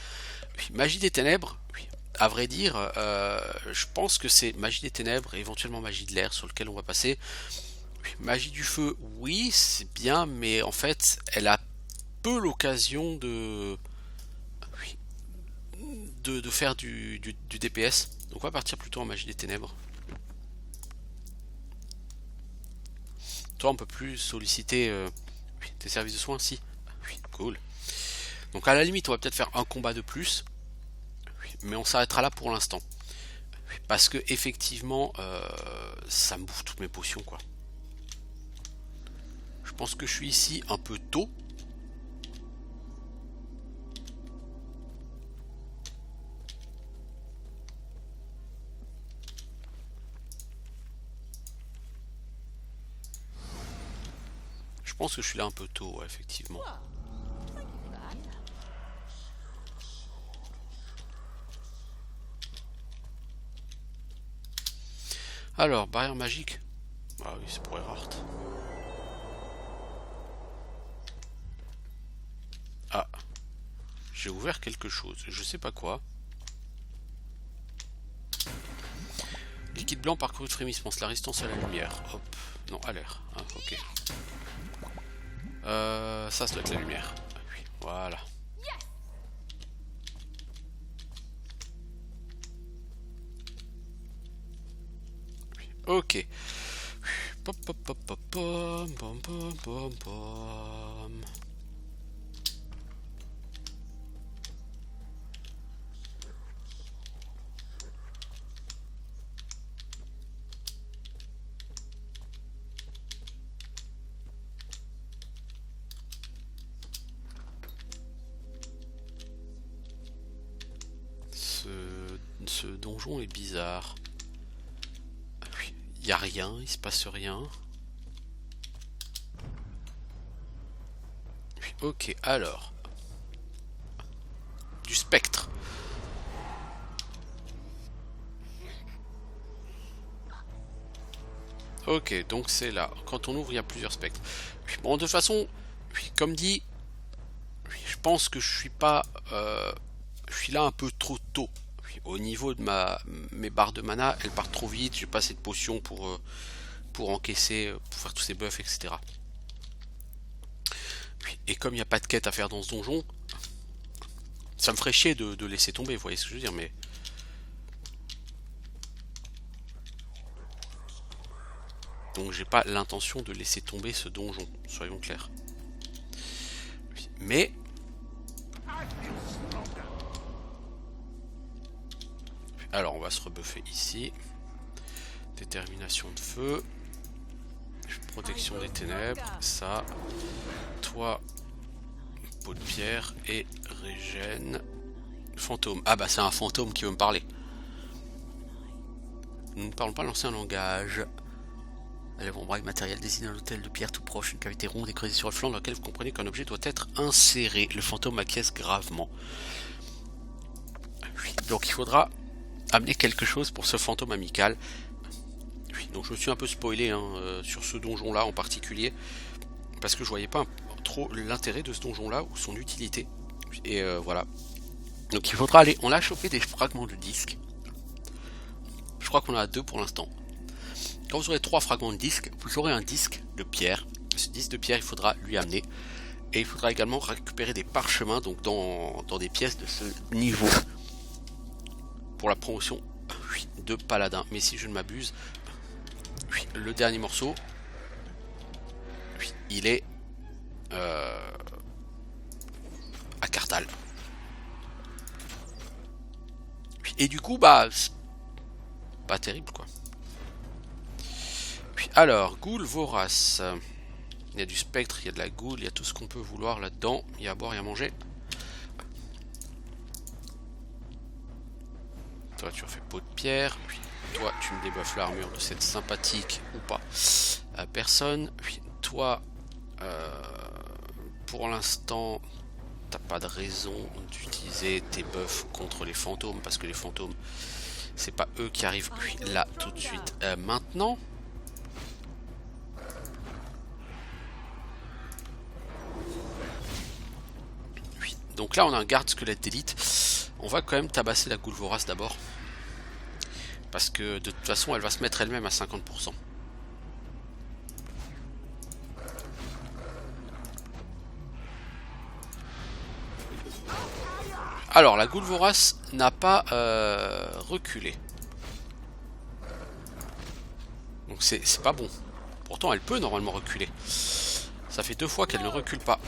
Magie des ténèbres, à vrai dire, je pense que c'est magie des ténèbres et éventuellement magie de l'air sur lequel on va passer. Magie du feu, oui, c'est bien, mais en fait, elle a peu l'occasion de faire du DPS. Donc on va partir plutôt en magie des ténèbres. Toi, on peut plus solliciter tes services de soins, si. Oui, cool. Donc à la limite, on va peut-être faire un combat de plus, mais on s'arrêtera là pour l'instant. Parce que effectivement, ça me bouffe toutes mes potions, quoi. Je pense que je suis ici un peu tôt. Je pense que je suis là un peu tôt, ouais, effectivement. Alors, barrière magique. Ah oui, c'est pour Erhardt. Ah. J'ai ouvert quelque chose. Je sais pas quoi. Liquide blanc parcouru de frémissement. C'est la résistance à la lumière. Hop. Non, à l'air. Ah, ok. Ça doit être la lumière. Ah, oui, voilà. Ok. Pop, pop, pop, pop, pom, pom, pom, pom, pom. Ce donjon est bizarre. Il n'y a rien, il se passe rien. Ok, alors. Du spectre. Ok, donc c'est là. Quand on ouvre, il y a plusieurs spectres. Bon, de toute façon, comme dit, je pense que je suis pas... je suis là un peu trop tôt. Au niveau de mes barres de mana, elles partent trop vite. J'ai pas assez de potions pour encaisser, pour faire tous ces buffs, etc. Et comme il n'y a pas de quête à faire dans ce donjon, ça me ferait chier de laisser tomber, vous voyez ce que je veux dire, mais... Donc j'ai pas l'intention de laisser tomber ce donjon, soyons clairs. Mais... Alors on va se rebuffer ici. Détermination de feu. Protection des ténèbres. Ça. Toi. Peau de pierre. Et régène. Fantôme. Ah bah c'est un fantôme qui veut me parler. Nous ne parlons pas l'ancien langage. L'avant-bras matériel désigne un hôtel de pierre tout proche, une cavité ronde et creusée sur le flanc dans laquelle vous comprenez qu'un objet doit être inséré. Le fantôme acquiesce gravement. Donc il faudra amener quelque chose pour ce fantôme amical. Donc je me suis un peu spoilé sur ce donjon là en particulier, parce que je voyais pas trop l'intérêt de ce donjon là ou son utilité. Et voilà. Donc il faudra aller, on a chopé des fragments de disque. Je crois qu'on en a 2 pour l'instant. Quand vous aurez 3 fragments de disque, vous aurez un disque de pierre. Ce disque de pierre il faudra lui amener. Et il faudra également récupérer des parchemins donc dans des pièces de ce niveau pour la promotion de paladin. Mais si je ne m'abuse, le dernier morceau, il est à Carthal. Et du coup, bah, pas terrible quoi. Alors, Ghoul vorace. Il y a du spectre, il y a de la goule, il y a tout ce qu'on peut vouloir là-dedans. Il y a à boire et à manger. Toi, tu refais peau de pierre. Puis toi, tu me débuffes l'armure de cette sympathique ou pas personne. Puis toi, pour l'instant, t'as pas de raison d'utiliser tes buffs contre les fantômes, parce que les fantômes, c'est pas eux qui arrivent là tout de suite. Maintenant. Donc là on a un garde squelette d'élite. On va quand même tabasser la goule vorace d'abord. Parce que de toute façon elle va se mettre elle-même à 50%. Alors la goule vorace n'a pas reculé. Donc c'est pas bon. Pourtant elle peut normalement reculer. Ça fait 2 fois qu'elle ne recule pas.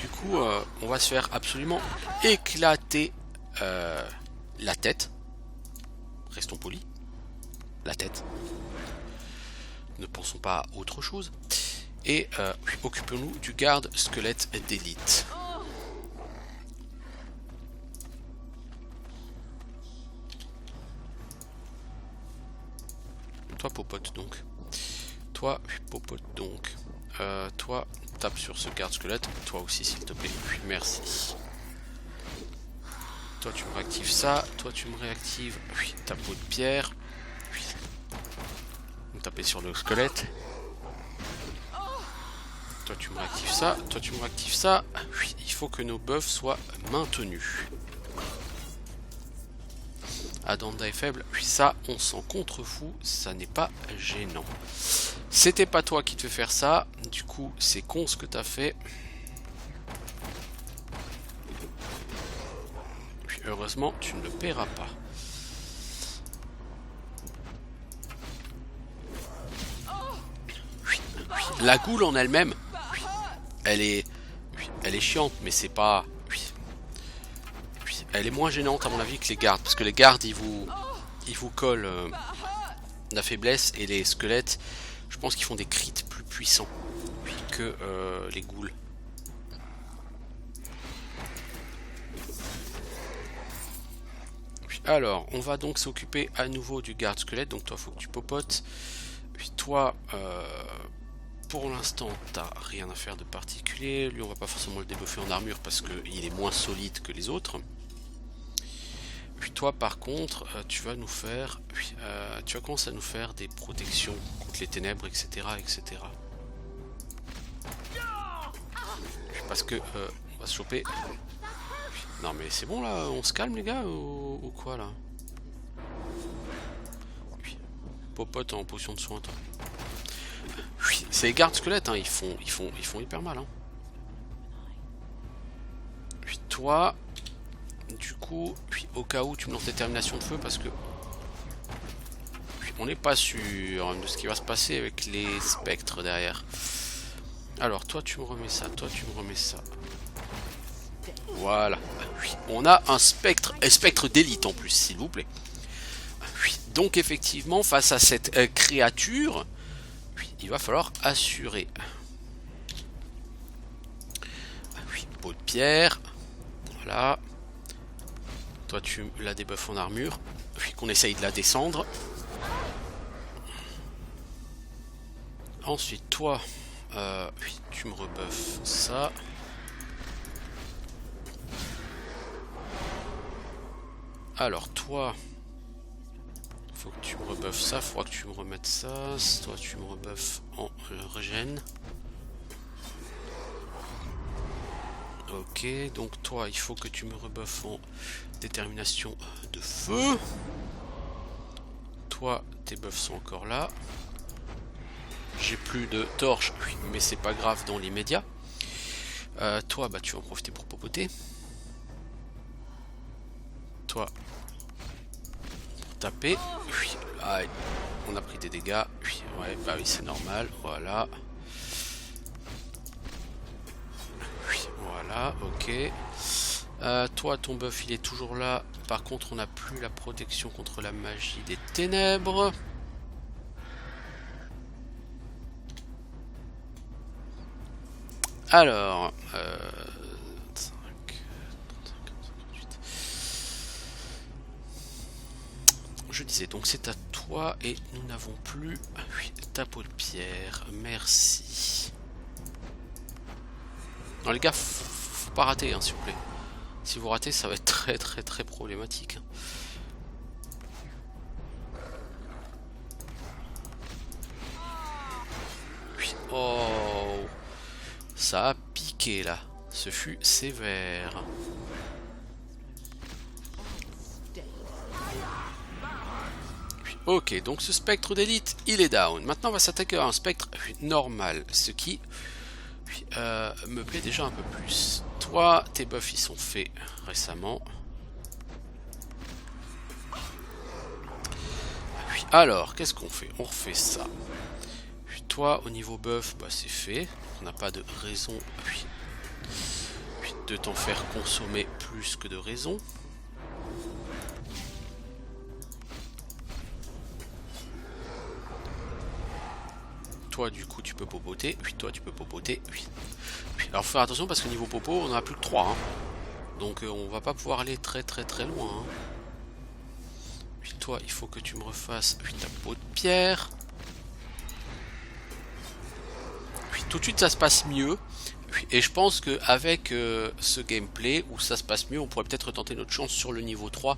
Du coup, on va se faire absolument éclater la tête. Restons polis. La tête. Ne pensons pas à autre chose. Et occupons-nous du garde squelette d'élite. Toi, popote donc. Toi, popote donc. Toi, tape sur ce garde squelette. Toi aussi, s'il te plaît. Merci. Toi, tu me réactives ça. Toi, tu me réactives ta peau de pierre. On taper sur le squelette. Toi, tu me réactives ça. Toi, tu me réactives ça. Il faut que nos buffs soient maintenus. Adanda est faible. Ça, on s'en contrefout. Ça n'est pas gênant. C'était pas toi qui te fais faire ça. Du coup, c'est con ce que t'as fait. Puis, heureusement, tu ne le paieras pas. La goule en elle-même, elle est chiante, mais c'est pas... Elle est moins gênante à mon avis que les gardes. Parce que les gardes, ils vous collent la faiblesse. Et les squelettes, je pense qu'ils font des crits plus puissants que les ghouls. Alors, on va donc s'occuper à nouveau du garde squelette. Donc toi, faut que tu popotes. Puis toi, pour l'instant, t'as rien à faire de particulier. Lui, on va pas forcément le débuffer en armure parce qu'il est moins solide que les autres. Puis toi, par contre, tu vas nous faire... tu vas commencer à nous faire des protections contre les ténèbres, etc. etc. Parce que on va se choper... Non mais c'est bon là, on se calme les gars ou quoi là? Popote en potion de soin, toi. C'est les gardes squelettes, hein, ils font hyper mal. Hein. Puis toi, du coup, au cas où tu me lances détermination de feu parce que on n'est pas sûr de ce qui va se passer avec les spectres derrière. Alors toi tu me remets ça, toi tu me remets ça. Voilà. On a un spectre d'élite en plus, s'il vous plaît. Donc effectivement, face à cette créature, il va falloir assurer. Peau de pierre. Voilà. Toi tu la débuffes en armure. Puis qu'on essaye de la descendre. Ensuite toi, tu me rebuffes ça. Alors toi, faut que tu me rebuffes ça, faudra que tu me remettes ça. Toi tu me rebuffes en régène. Ok, donc toi il faut que tu me rebuffes en détermination de feu. Toi tes buffs sont encore là. J'ai plus de torches, mais c'est pas grave dans l'immédiat. Toi bah tu vas en profiter pour popoter. Toi taper. Ah, on a pris des dégâts. Ouais, bah oui, c'est normal. Voilà. Voilà, ok. Toi, ton buff, il est toujours là. Par contre, on n'a plus la protection contre la magie des ténèbres. Alors, 5, 58. Je disais, donc c'est à toi et nous n'avons plus ta peau de pierre. Merci. Non les gars, faut pas rater hein, s'il vous plaît. Si vous ratez, ça va être très très très problématique. Oh, ça a piqué là. Ce fut sévère. Ok, donc ce spectre d'élite, il est down. Maintenant, on va s'attaquer à un spectre normal, ce qui me plaît déjà un peu plus. Toi, tes buffs, ils sont faits récemment. Alors, qu'est-ce qu'on fait? On refait ça. Toi, au niveau buff, bah, c'est fait. On n'a pas de raison de t'en faire consommer plus que de raison. Toi, du coup, tu peux popoter. Puis toi, tu peux popoter. Alors, faut faire attention parce que niveau popo, on en a plus que 3. Hein. Donc, on va pas pouvoir aller très très très loin. Hein. Puis toi, il faut que tu me refasses ta peau de pierre. Puis tout de suite, ça se passe mieux. Et je pense qu'avec ce gameplay où ça se passe mieux, on pourrait peut-être tenter notre chance sur le niveau 3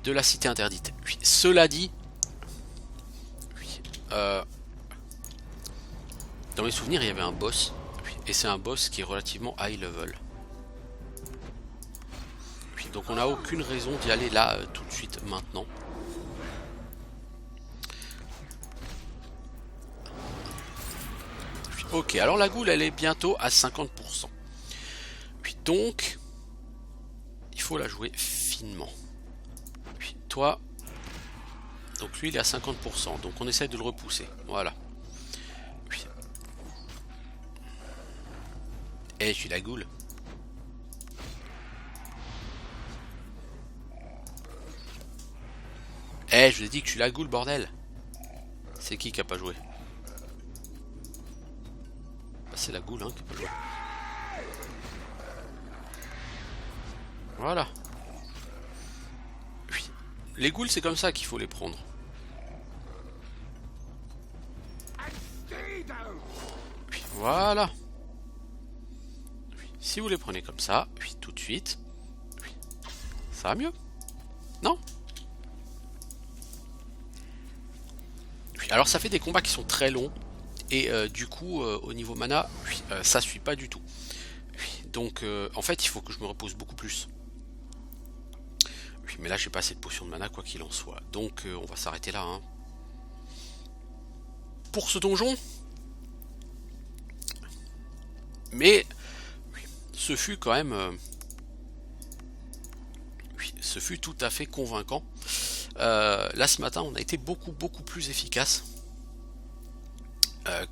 de la cité interdite. Cela dit, dans mes souvenirs, il y avait un boss. Et c'est un boss qui est relativement high level. Donc on n'a aucune raison d'y aller là tout de suite maintenant. Ok, alors la goule elle est bientôt à 50%. Donc, il faut la jouer finement. Toi, donc lui il est à 50%, donc on essaie de le repousser. Voilà. Eh, je suis la goule. Eh, je vous ai dit que je suis la goule, bordel. C'est qui a pas joué? Bah, c'est la goule, hein, qui a pas joué. Voilà. Les ghouls, c'est comme ça qu'il faut les prendre. Voilà. Si vous les prenez comme ça, tout de suite, ça va mieux. Non? Alors ça fait des combats qui sont très longs. Et du coup, au niveau mana, ça suit pas du tout. Donc en fait, il faut que je me repose beaucoup plus. Mais là, j'ai pas assez de potions de mana, quoi qu'il en soit. Donc on va s'arrêter là. Hein. Pour ce donjon. Mais ce fut quand même... ce fut tout à fait convaincant. Là, ce matin, on a été beaucoup plus efficace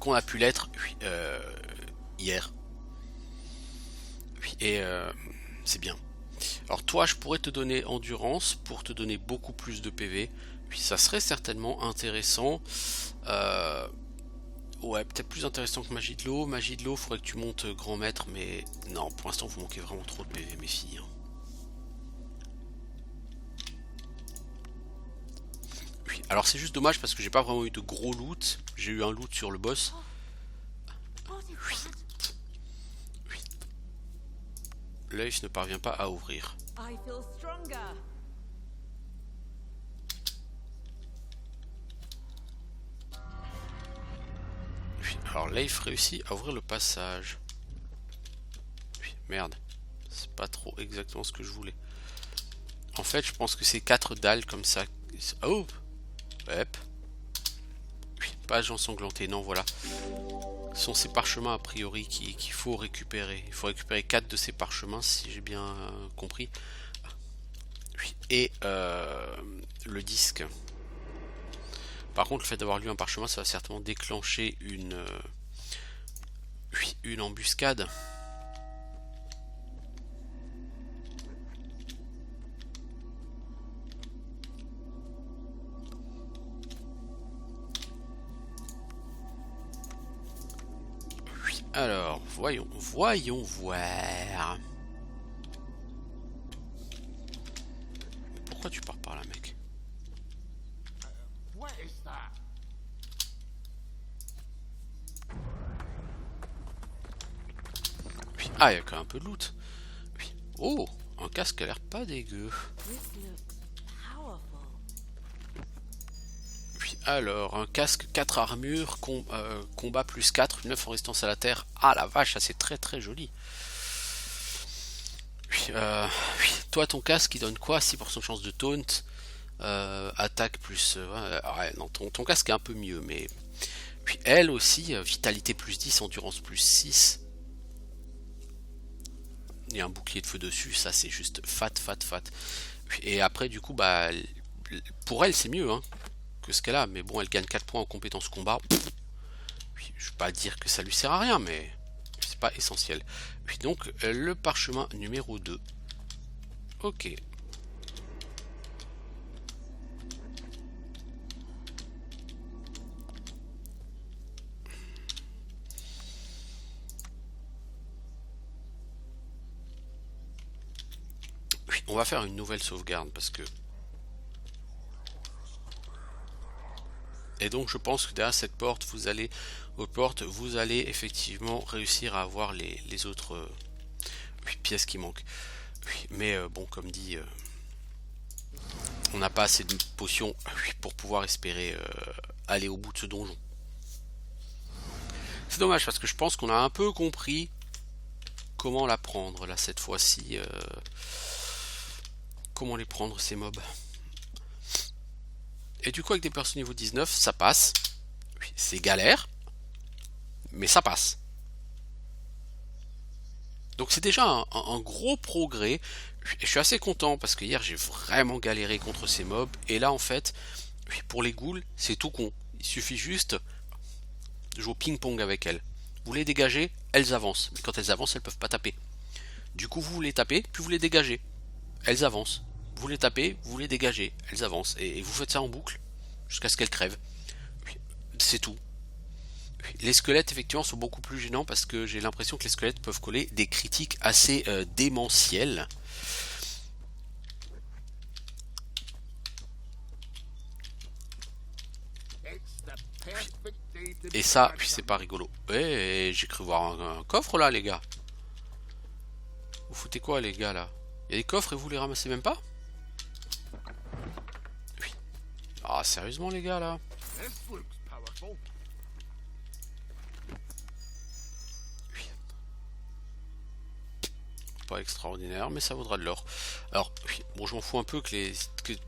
qu'on a pu l'être hier. Et c'est bien. Alors toi, je pourrais te donner endurance pour te donner beaucoup plus de PV. Puis ça serait certainement intéressant. Ouais, peut-être plus intéressant que magie de l'eau. Magie de l'eau, faudrait que tu montes grand maître, mais non, pour l'instant, vous manquez vraiment trop de PV, mes filles. Hein. Alors c'est juste dommage parce que j'ai pas vraiment eu de gros loot. J'ai eu un loot sur le boss. L'œil ne parvient pas à ouvrir. Alors Leif réussit à ouvrir le passage. Oui, merde. C'est pas trop exactement ce que je voulais. En fait, je pense que c'est 4 dalles comme ça. Oh! Hop. Oui, page ensanglantée. Non, voilà. Ce sont ces parchemins a priori qu'il faut récupérer. Il faut récupérer 4 de ces parchemins si j'ai bien compris. Oui. Et le disque. Par contre, le fait d'avoir lu un parchemin, ça va certainement déclencher une embuscade. Oui, alors, voyons voir. Pourquoi tu pars par là, mec? Oui. Ah, il y a quand même un peu de loot. Oui. Oh, un casque qui a l'air pas dégueu. Oui, alors, un casque 4 armures, combat plus 4, 9 en résistance à la terre. Ah la vache, ça c'est très très joli. Oui, oui. Toi, ton casque, il donne quoi? 6% de chance de taunt. Attaque plus... ouais, non, ton casque est un peu mieux, mais... Puis elle aussi, vitalité plus 10, endurance plus 6. Il y a un bouclier de feu dessus, ça c'est juste fat. Et après, du coup, bah, pour elle, c'est mieux hein, que ce qu'elle a. Mais bon, elle gagne 4 points en compétence combat. Je vais pas dire que ça lui sert à rien, mais c'est pas essentiel. Puis donc, le parchemin numéro 2. Ok. Oui, on va faire une nouvelle sauvegarde parce que... Et donc je pense que derrière cette porte, vous allez effectivement réussir à avoir les autres pièces qui manquent. Oui, mais bon, comme dit, on n'a pas assez de potions pour pouvoir espérer aller au bout de ce donjon. C'est dommage parce que je pense qu'on a un peu compris comment la prendre là cette fois-ci. Comment les prendre ces mobs. Et du coup avec des persos niveau 19, ça passe. Oui, c'est galère, mais ça passe. Donc c'est déjà un gros progrès. Je suis assez content parce que hier j'ai vraiment galéré contre ces mobs. Et là en fait, pour les ghouls, c'est tout con. Il suffit juste de jouer au ping-pong avec elles. Vous les dégagez, elles avancent. Mais quand elles avancent, elles peuvent pas taper. Du coup, vous les tapez, puis vous les dégagez. Elles avancent. Vous les tapez, vous les dégagez. Elles avancent. Et vous faites ça en boucle jusqu'à ce qu'elles crèvent. C'est tout. Les squelettes, effectivement, sont beaucoup plus gênants parce que j'ai l'impression que les squelettes peuvent coller des critiques assez démentielles. Et ça, puis c'est pas rigolo. Ouais, j'ai cru voir un coffre là, les gars. Vous foutez quoi, les gars, là? Il y a des coffres et vous les ramassez même pas? Oui. Ah, sérieusement, les gars, là? Oui. Pas extraordinaire, mais ça vaudra de l'or. Alors, oui, bon, je m'en fous un peu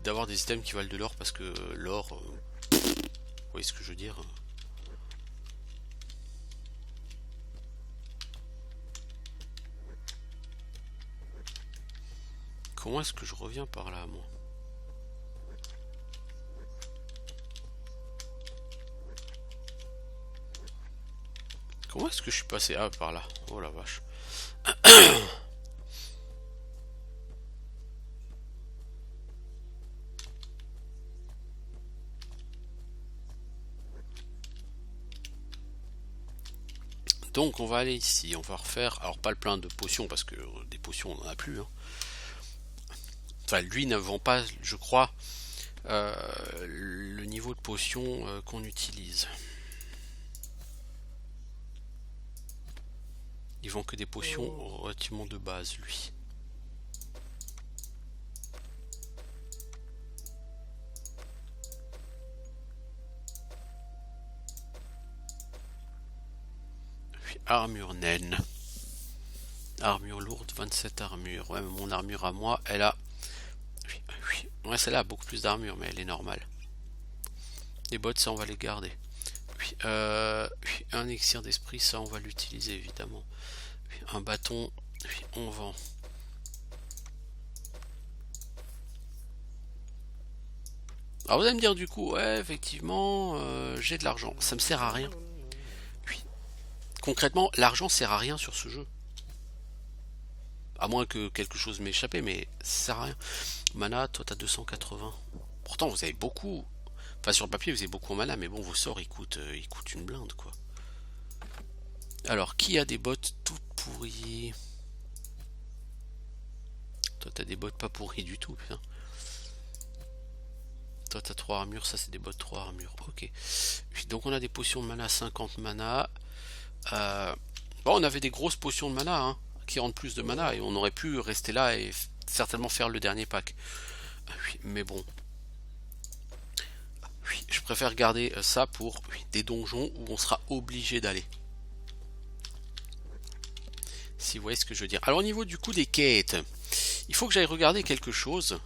d'avoir des items qui valent de l'or parce que l'or. Vous voyez ce que je veux dire? Comment est-ce que je reviens par là, moi? Comment est-ce que je suis passé par là? Oh la vache. Donc on va aller ici, on va refaire, alors pas le plein de potions parce que des potions on n'en a plus. Hein. Enfin lui ne vend pas, je crois, le niveau de potions qu'on utilise. Il vend que des potions relativement de base lui. armure naine. Armure lourde, 27 armures. Ouais, mais mon armure à moi, elle a... Ouais, celle-là a beaucoup plus d'armure, mais elle est normale. Les bottes, ça, on va les garder. Un élixir d'esprit, ça, on va l'utiliser, évidemment. Un bâton, on vend. Alors vous allez me dire du coup, ouais, effectivement, j'ai de l'argent. Ça me sert à rien. Concrètement, l'argent sert à rien sur ce jeu. À moins que quelque chose m'ait échappé, mais ça sert à rien. Mana, toi t'as 280. Pourtant vous avez beaucoup. Enfin sur le papier vous avez beaucoup en mana, mais bon vos sorts ils coûtent une blinde quoi. Alors qui a des bottes toutes pourries? Toi t'as des bottes pas pourries du tout, putain. Toi t'as 3 armures, ça c'est des bottes 3 armures. Ok. Donc on a des potions de mana, 50 mana. Bon, on avait des grosses potions de mana hein, qui rendent plus de mana et on aurait pu rester là et certainement faire le dernier pack. Mais bon. Je préfère garder ça pour des donjons où on sera obligé d'aller. Si vous voyez ce que je veux dire. Alors au niveau du coup des quêtes, il faut que j'aille regarder quelque chose.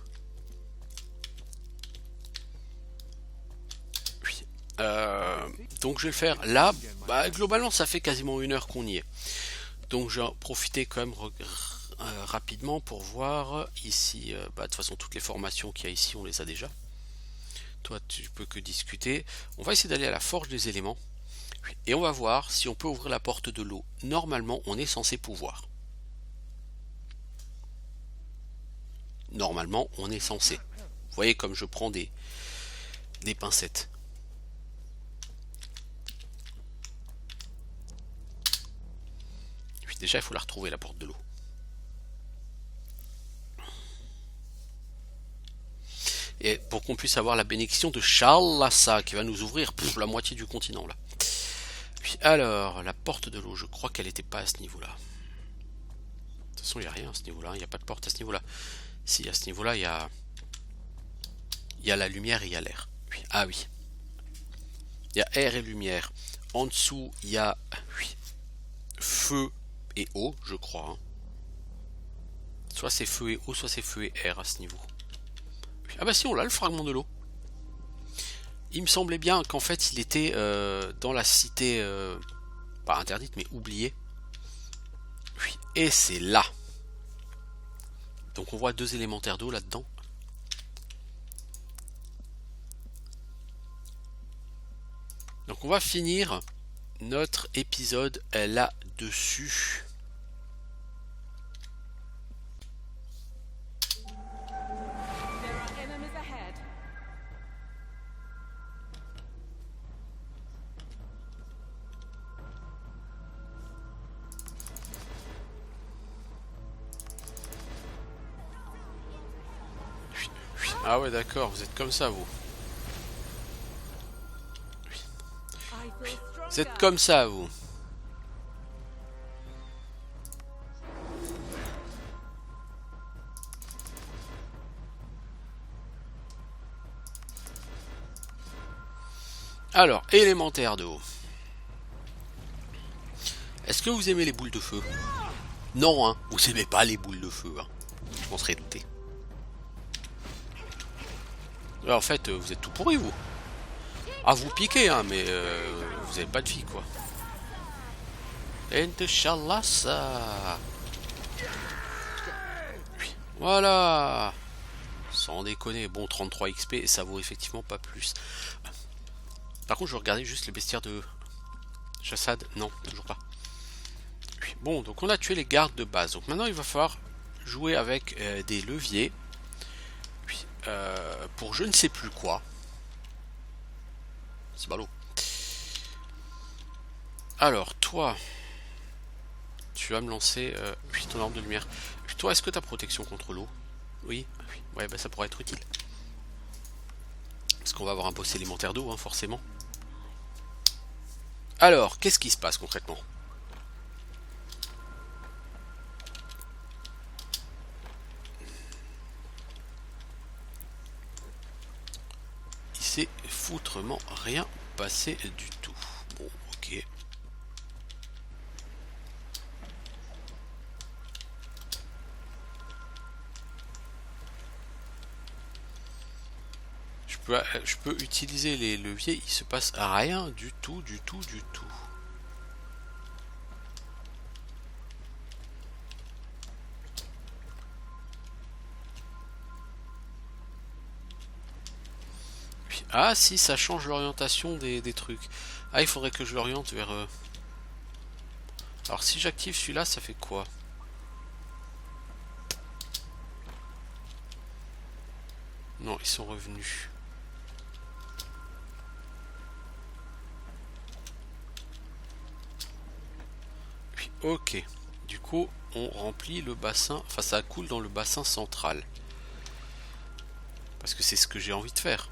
Donc je vais le faire là. Globalement ça fait quasiment 1 heure qu'on y est. Donc je vais en profiter quand même rapidement pour voir ici. De toute façon toutes les formations qu'il y a ici on les a déjà. Toi tu peux que discuter. On va essayer d'aller à la forge des éléments. Et on va voir si on peut ouvrir la porte de l'eau. Normalement on est censé pouvoir. Normalement on est censé. Vous voyez comme je prends des pincettes. Déjà il faut la retrouver la porte de l'eau. Et pour qu'on puisse avoir la bénédiction de Shalassa qui va nous ouvrir la moitié du continent là. Puis alors, la porte de l'eau, je crois qu'elle n'était pas à ce niveau là. De toute façon il n'y a rien à ce niveau là, il n'y a pas de porte à ce niveau là. Si à ce niveau là il y a la lumière et il y a l'air. Ah oui. Il y a air et lumière. En dessous il y a feu et eau, je crois. Hein. Soit c'est feu et eau, soit c'est feu et air à ce niveau. Ah bah si, on l'a le fragment de l'eau. Il me semblait bien qu'en fait il était dans la cité, pas interdite mais oubliée. Et c'est là. Donc on voit 2 élémentaires d'eau là-dedans. Donc on va finir notre épisode là-dessus. Ah ouais d'accord, vous êtes comme ça vous. Vous êtes comme ça vous. Alors, élémentaire d'eau. Est-ce que vous aimez les boules de feu? Non, hein, vous aimez pas les boules de feu. Hein. Je m'en serais douté. En fait, vous êtes tout pourri, vous. Ah, vous piquez, hein, mais vous avez pas de vie, quoi. Inch'Allah. Voilà. Sans déconner. Bon, 33 XP, ça vaut effectivement pas plus. Par contre, je vais regarder juste les bestiaires de Chassad. Non, toujours pas. Bon, donc on a tué les gardes de base. Donc maintenant, il va falloir jouer avec des leviers. Pour je ne sais plus quoi. C'est ballot. Alors, toi, tu vas me lancer ton arme de lumière. Toi, est-ce que tu as protection contre l'eau? Oui. Ouais, bah ça pourrait être utile. Parce qu'on va avoir un boss élémentaire d'eau, hein, forcément. Alors, qu'est-ce qui se passe concrètement? Il s'est foutrement rien passé du tout. Bon, ok. je peux utiliser les leviers, il se passe rien du tout, du tout, du tout. Ah si, ça change l'orientation des trucs. Ah, il faudrait que je l'oriente vers... Alors si j'active celui-là, ça fait quoi? Non, ils sont revenus. Puis, ok. Du coup, on remplit le bassin... Enfin, ça coule dans le bassin central. Parce que c'est ce que j'ai envie de faire.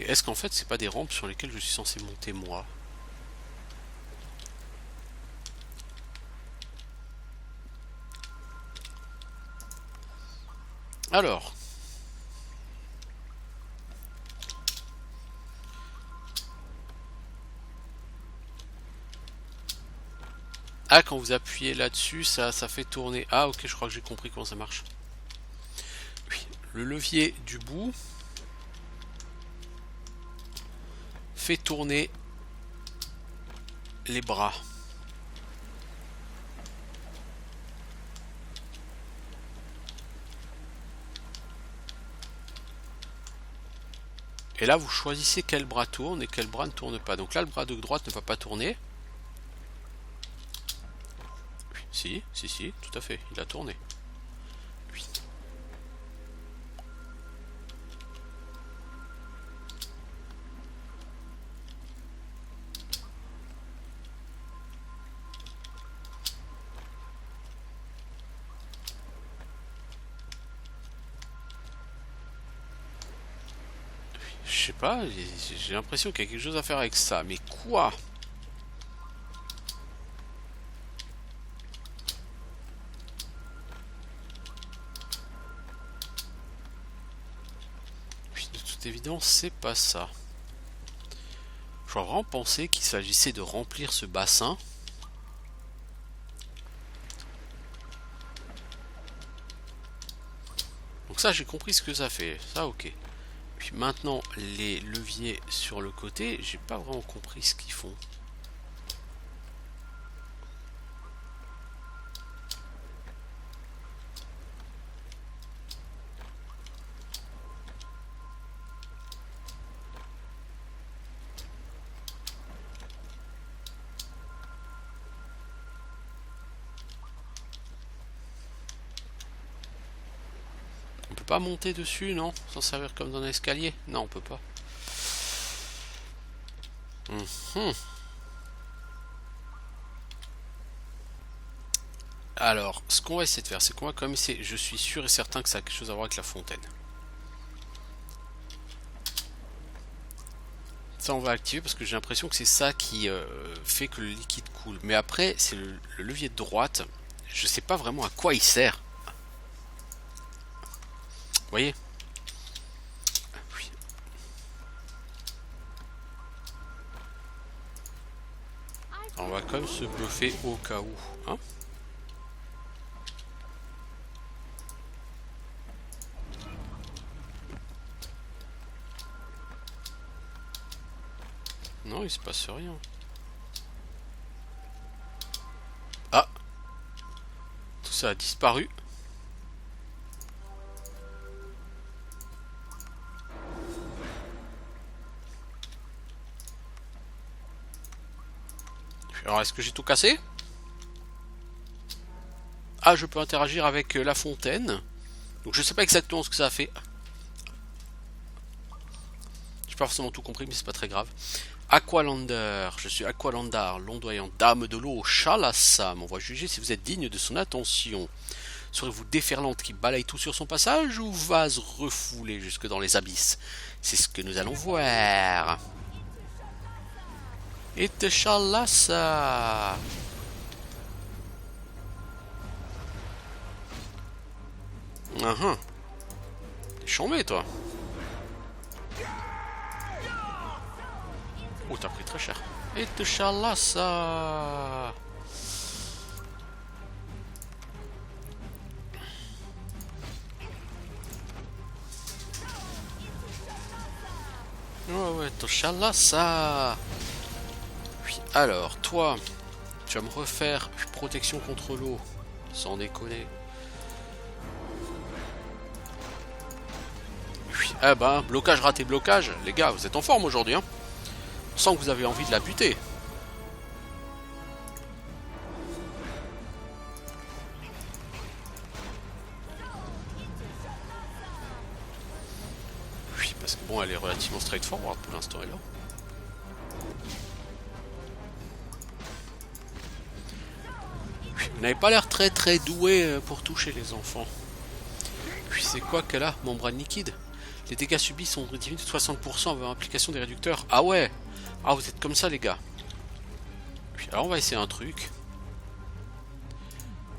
Et est-ce qu'en fait, c'est pas des rampes sur lesquelles je suis censé monter moi? Alors... Ah, quand vous appuyez là-dessus, ça fait tourner. Ah, ok, je crois que j'ai compris comment ça marche. Oui, le levier du bout fait tourner les bras. Et là, vous choisissez quel bras tourne et quel bras ne tourne pas. Donc là, le bras de droite ne va pas tourner. Oui, si, tout à fait, il a tourné. Oui. Je sais pas, j'ai l'impression qu'il y a quelque chose à faire avec ça. Mais quoi? De toute évidence, c'est pas ça. J'aurais vraiment pensé qu'il s'agissait de remplir ce bassin. Donc ça, j'ai compris ce que ça fait. Ça, ok. Puis maintenant, les leviers sur le côté, j'ai pas vraiment compris ce qu'ils font. On peut pas monter dessus, non? S'en servir comme dans un escalier? Non, on peut pas. Alors, ce qu'on va essayer de faire, c'est qu'on va quand même essayer. Je suis sûr et certain que ça a quelque chose à voir avec la fontaine. Ça, on va activer parce que j'ai l'impression que c'est ça qui fait que le liquide coule. Mais après, c'est le levier de droite. Je sais pas vraiment à quoi il sert. Vous voyez? Oui. Alors, on va quand même se buffer au cas où. Hein? Non, il se passe rien. Ah! Tout ça a disparu. Alors, est-ce que j'ai tout cassé? Ah, je peux interagir avec la fontaine. Donc, je sais pas exactement ce que ça a fait. J'ai pas forcément tout compris, mais c'est pas très grave. Aqualander, je suis Aqualandar, l'ondoyant dame de l'eau, Chalassam. On va juger si vous êtes digne de son attention. Serez-vous déferlante qui balaye tout sur son passage ou vase refoulé jusque dans les abysses? C'est ce que nous allons voir. Et te Chalassa. T'es chambé, toi. Oh, t'as pris très cher. Et de Chalassa. Ouais, Chalassa. Oui, alors, toi, tu vas me refaire protection contre l'eau. Sans déconner. Oui, eh ben, blocage raté, blocage. Les gars, vous êtes en forme aujourd'hui, hein. On sent que vous avez envie de la buter. Oui, parce que bon, elle est relativement straightforward pour l'instant, elle est là. Vous n'avez pas l'air très doué pour toucher les enfants. Puis c'est quoi qu'elle a, membrane liquide? Les dégâts subis sont diminués de 60% avec l'application des réducteurs. Ah ouais. Ah, vous êtes comme ça, les gars. Puis alors on va essayer un truc.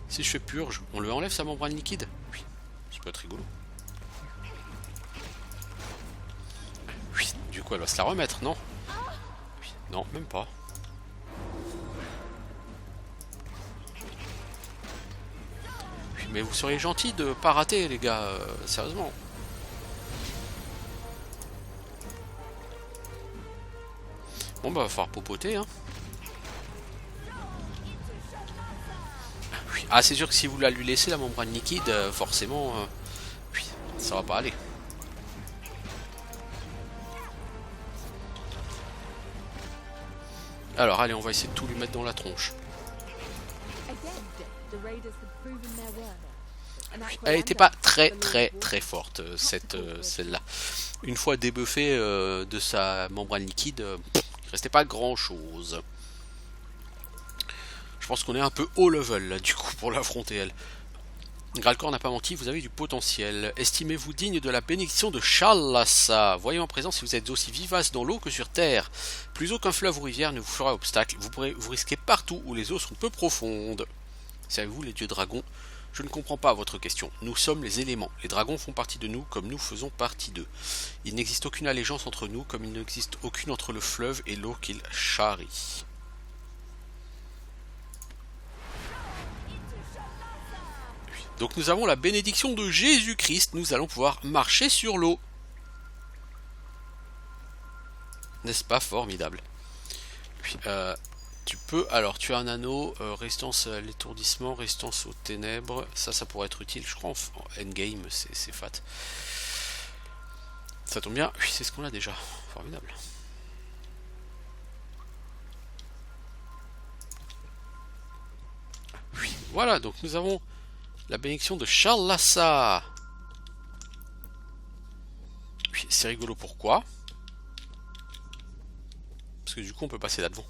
Si je fais purge, on lui enlève sa membrane liquide. Oui, ça peut être rigolo. Oui, du coup elle va se la remettre, non? Oui, non, même pas. Oui, mais vous seriez gentil de pas rater, les gars, sérieusement. Bon bah va falloir popoter, hein. Oui. Ah, c'est sûr que si vous la lui laissez la membrane liquide, forcément, oui, ça va pas aller. Alors allez, on va essayer de tout lui mettre dans la tronche. Elle n'était pas très forte, celle-là. Une fois débuffée de sa membrane liquide, il restait pas grand chose. Je pense qu'on est un peu haut level là, du coup, pour l'affronter elle. Gralcor n'a pas menti, vous avez du potentiel. Estimez-vous digne de la bénédiction de Chalassa. Voyez en présent si vous êtes aussi vivace dans l'eau que sur terre. Plus aucun fleuve ou rivière ne vous fera obstacle. Vous pourrez vous risquer partout où les eaux sont peu profondes. Savez-vous, les dieux dragons? Je ne comprends pas votre question. Nous sommes les éléments. Les dragons font partie de nous comme nous faisons partie d'eux. Il n'existe aucune allégeance entre nous comme il n'existe aucune entre le fleuve et l'eau qu'il charrie. Donc nous avons la bénédiction de Jésus-Christ. Nous allons pouvoir marcher sur l'eau. N'est-ce pas formidable? Puis, tu peux, alors tu as un anneau, résistance à l'étourdissement, résistance aux ténèbres, ça pourrait être utile, je crois, en endgame, c'est fat. Ça tombe bien, oui, c'est ce qu'on a déjà, formidable. Oui, voilà, donc nous avons la bénédiction de Chalassa. Oui, c'est rigolo, pourquoi? Parce que du coup on peut passer là-devant.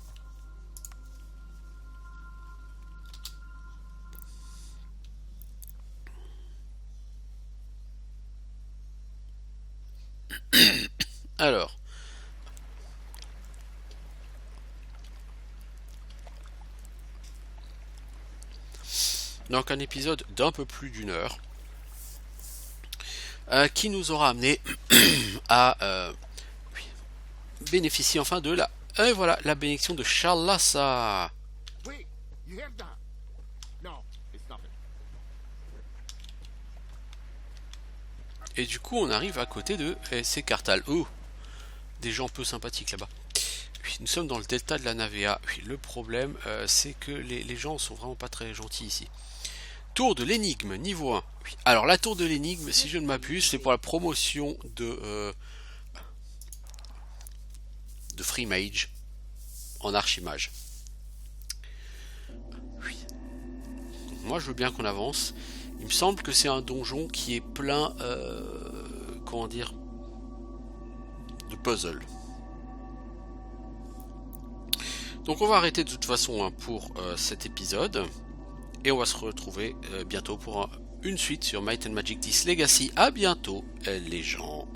Alors. Donc un épisode d'un peu plus d'une heure. Qui nous aura amené à bénéficier enfin de la... voilà, la bénédiction de Chalassa. Et du coup on arrive à côté de ces Cartal. Oh, des gens peu sympathiques là-bas. Nous sommes dans le delta de la Navea. Le problème c'est que les gens sont vraiment pas très gentils ici. Tour de l'énigme, niveau 1. Alors la tour de l'énigme, si je ne m'abuse, c'est pour la promotion de Free Mage en archimage. Moi je veux bien qu'on avance. Il me semble que c'est un donjon qui est plein comment dire, de puzzles. Donc on va arrêter de toute façon hein, pour cet épisode. Et on va se retrouver bientôt pour une suite sur Might and Magic 10 Legacy. À bientôt les gens.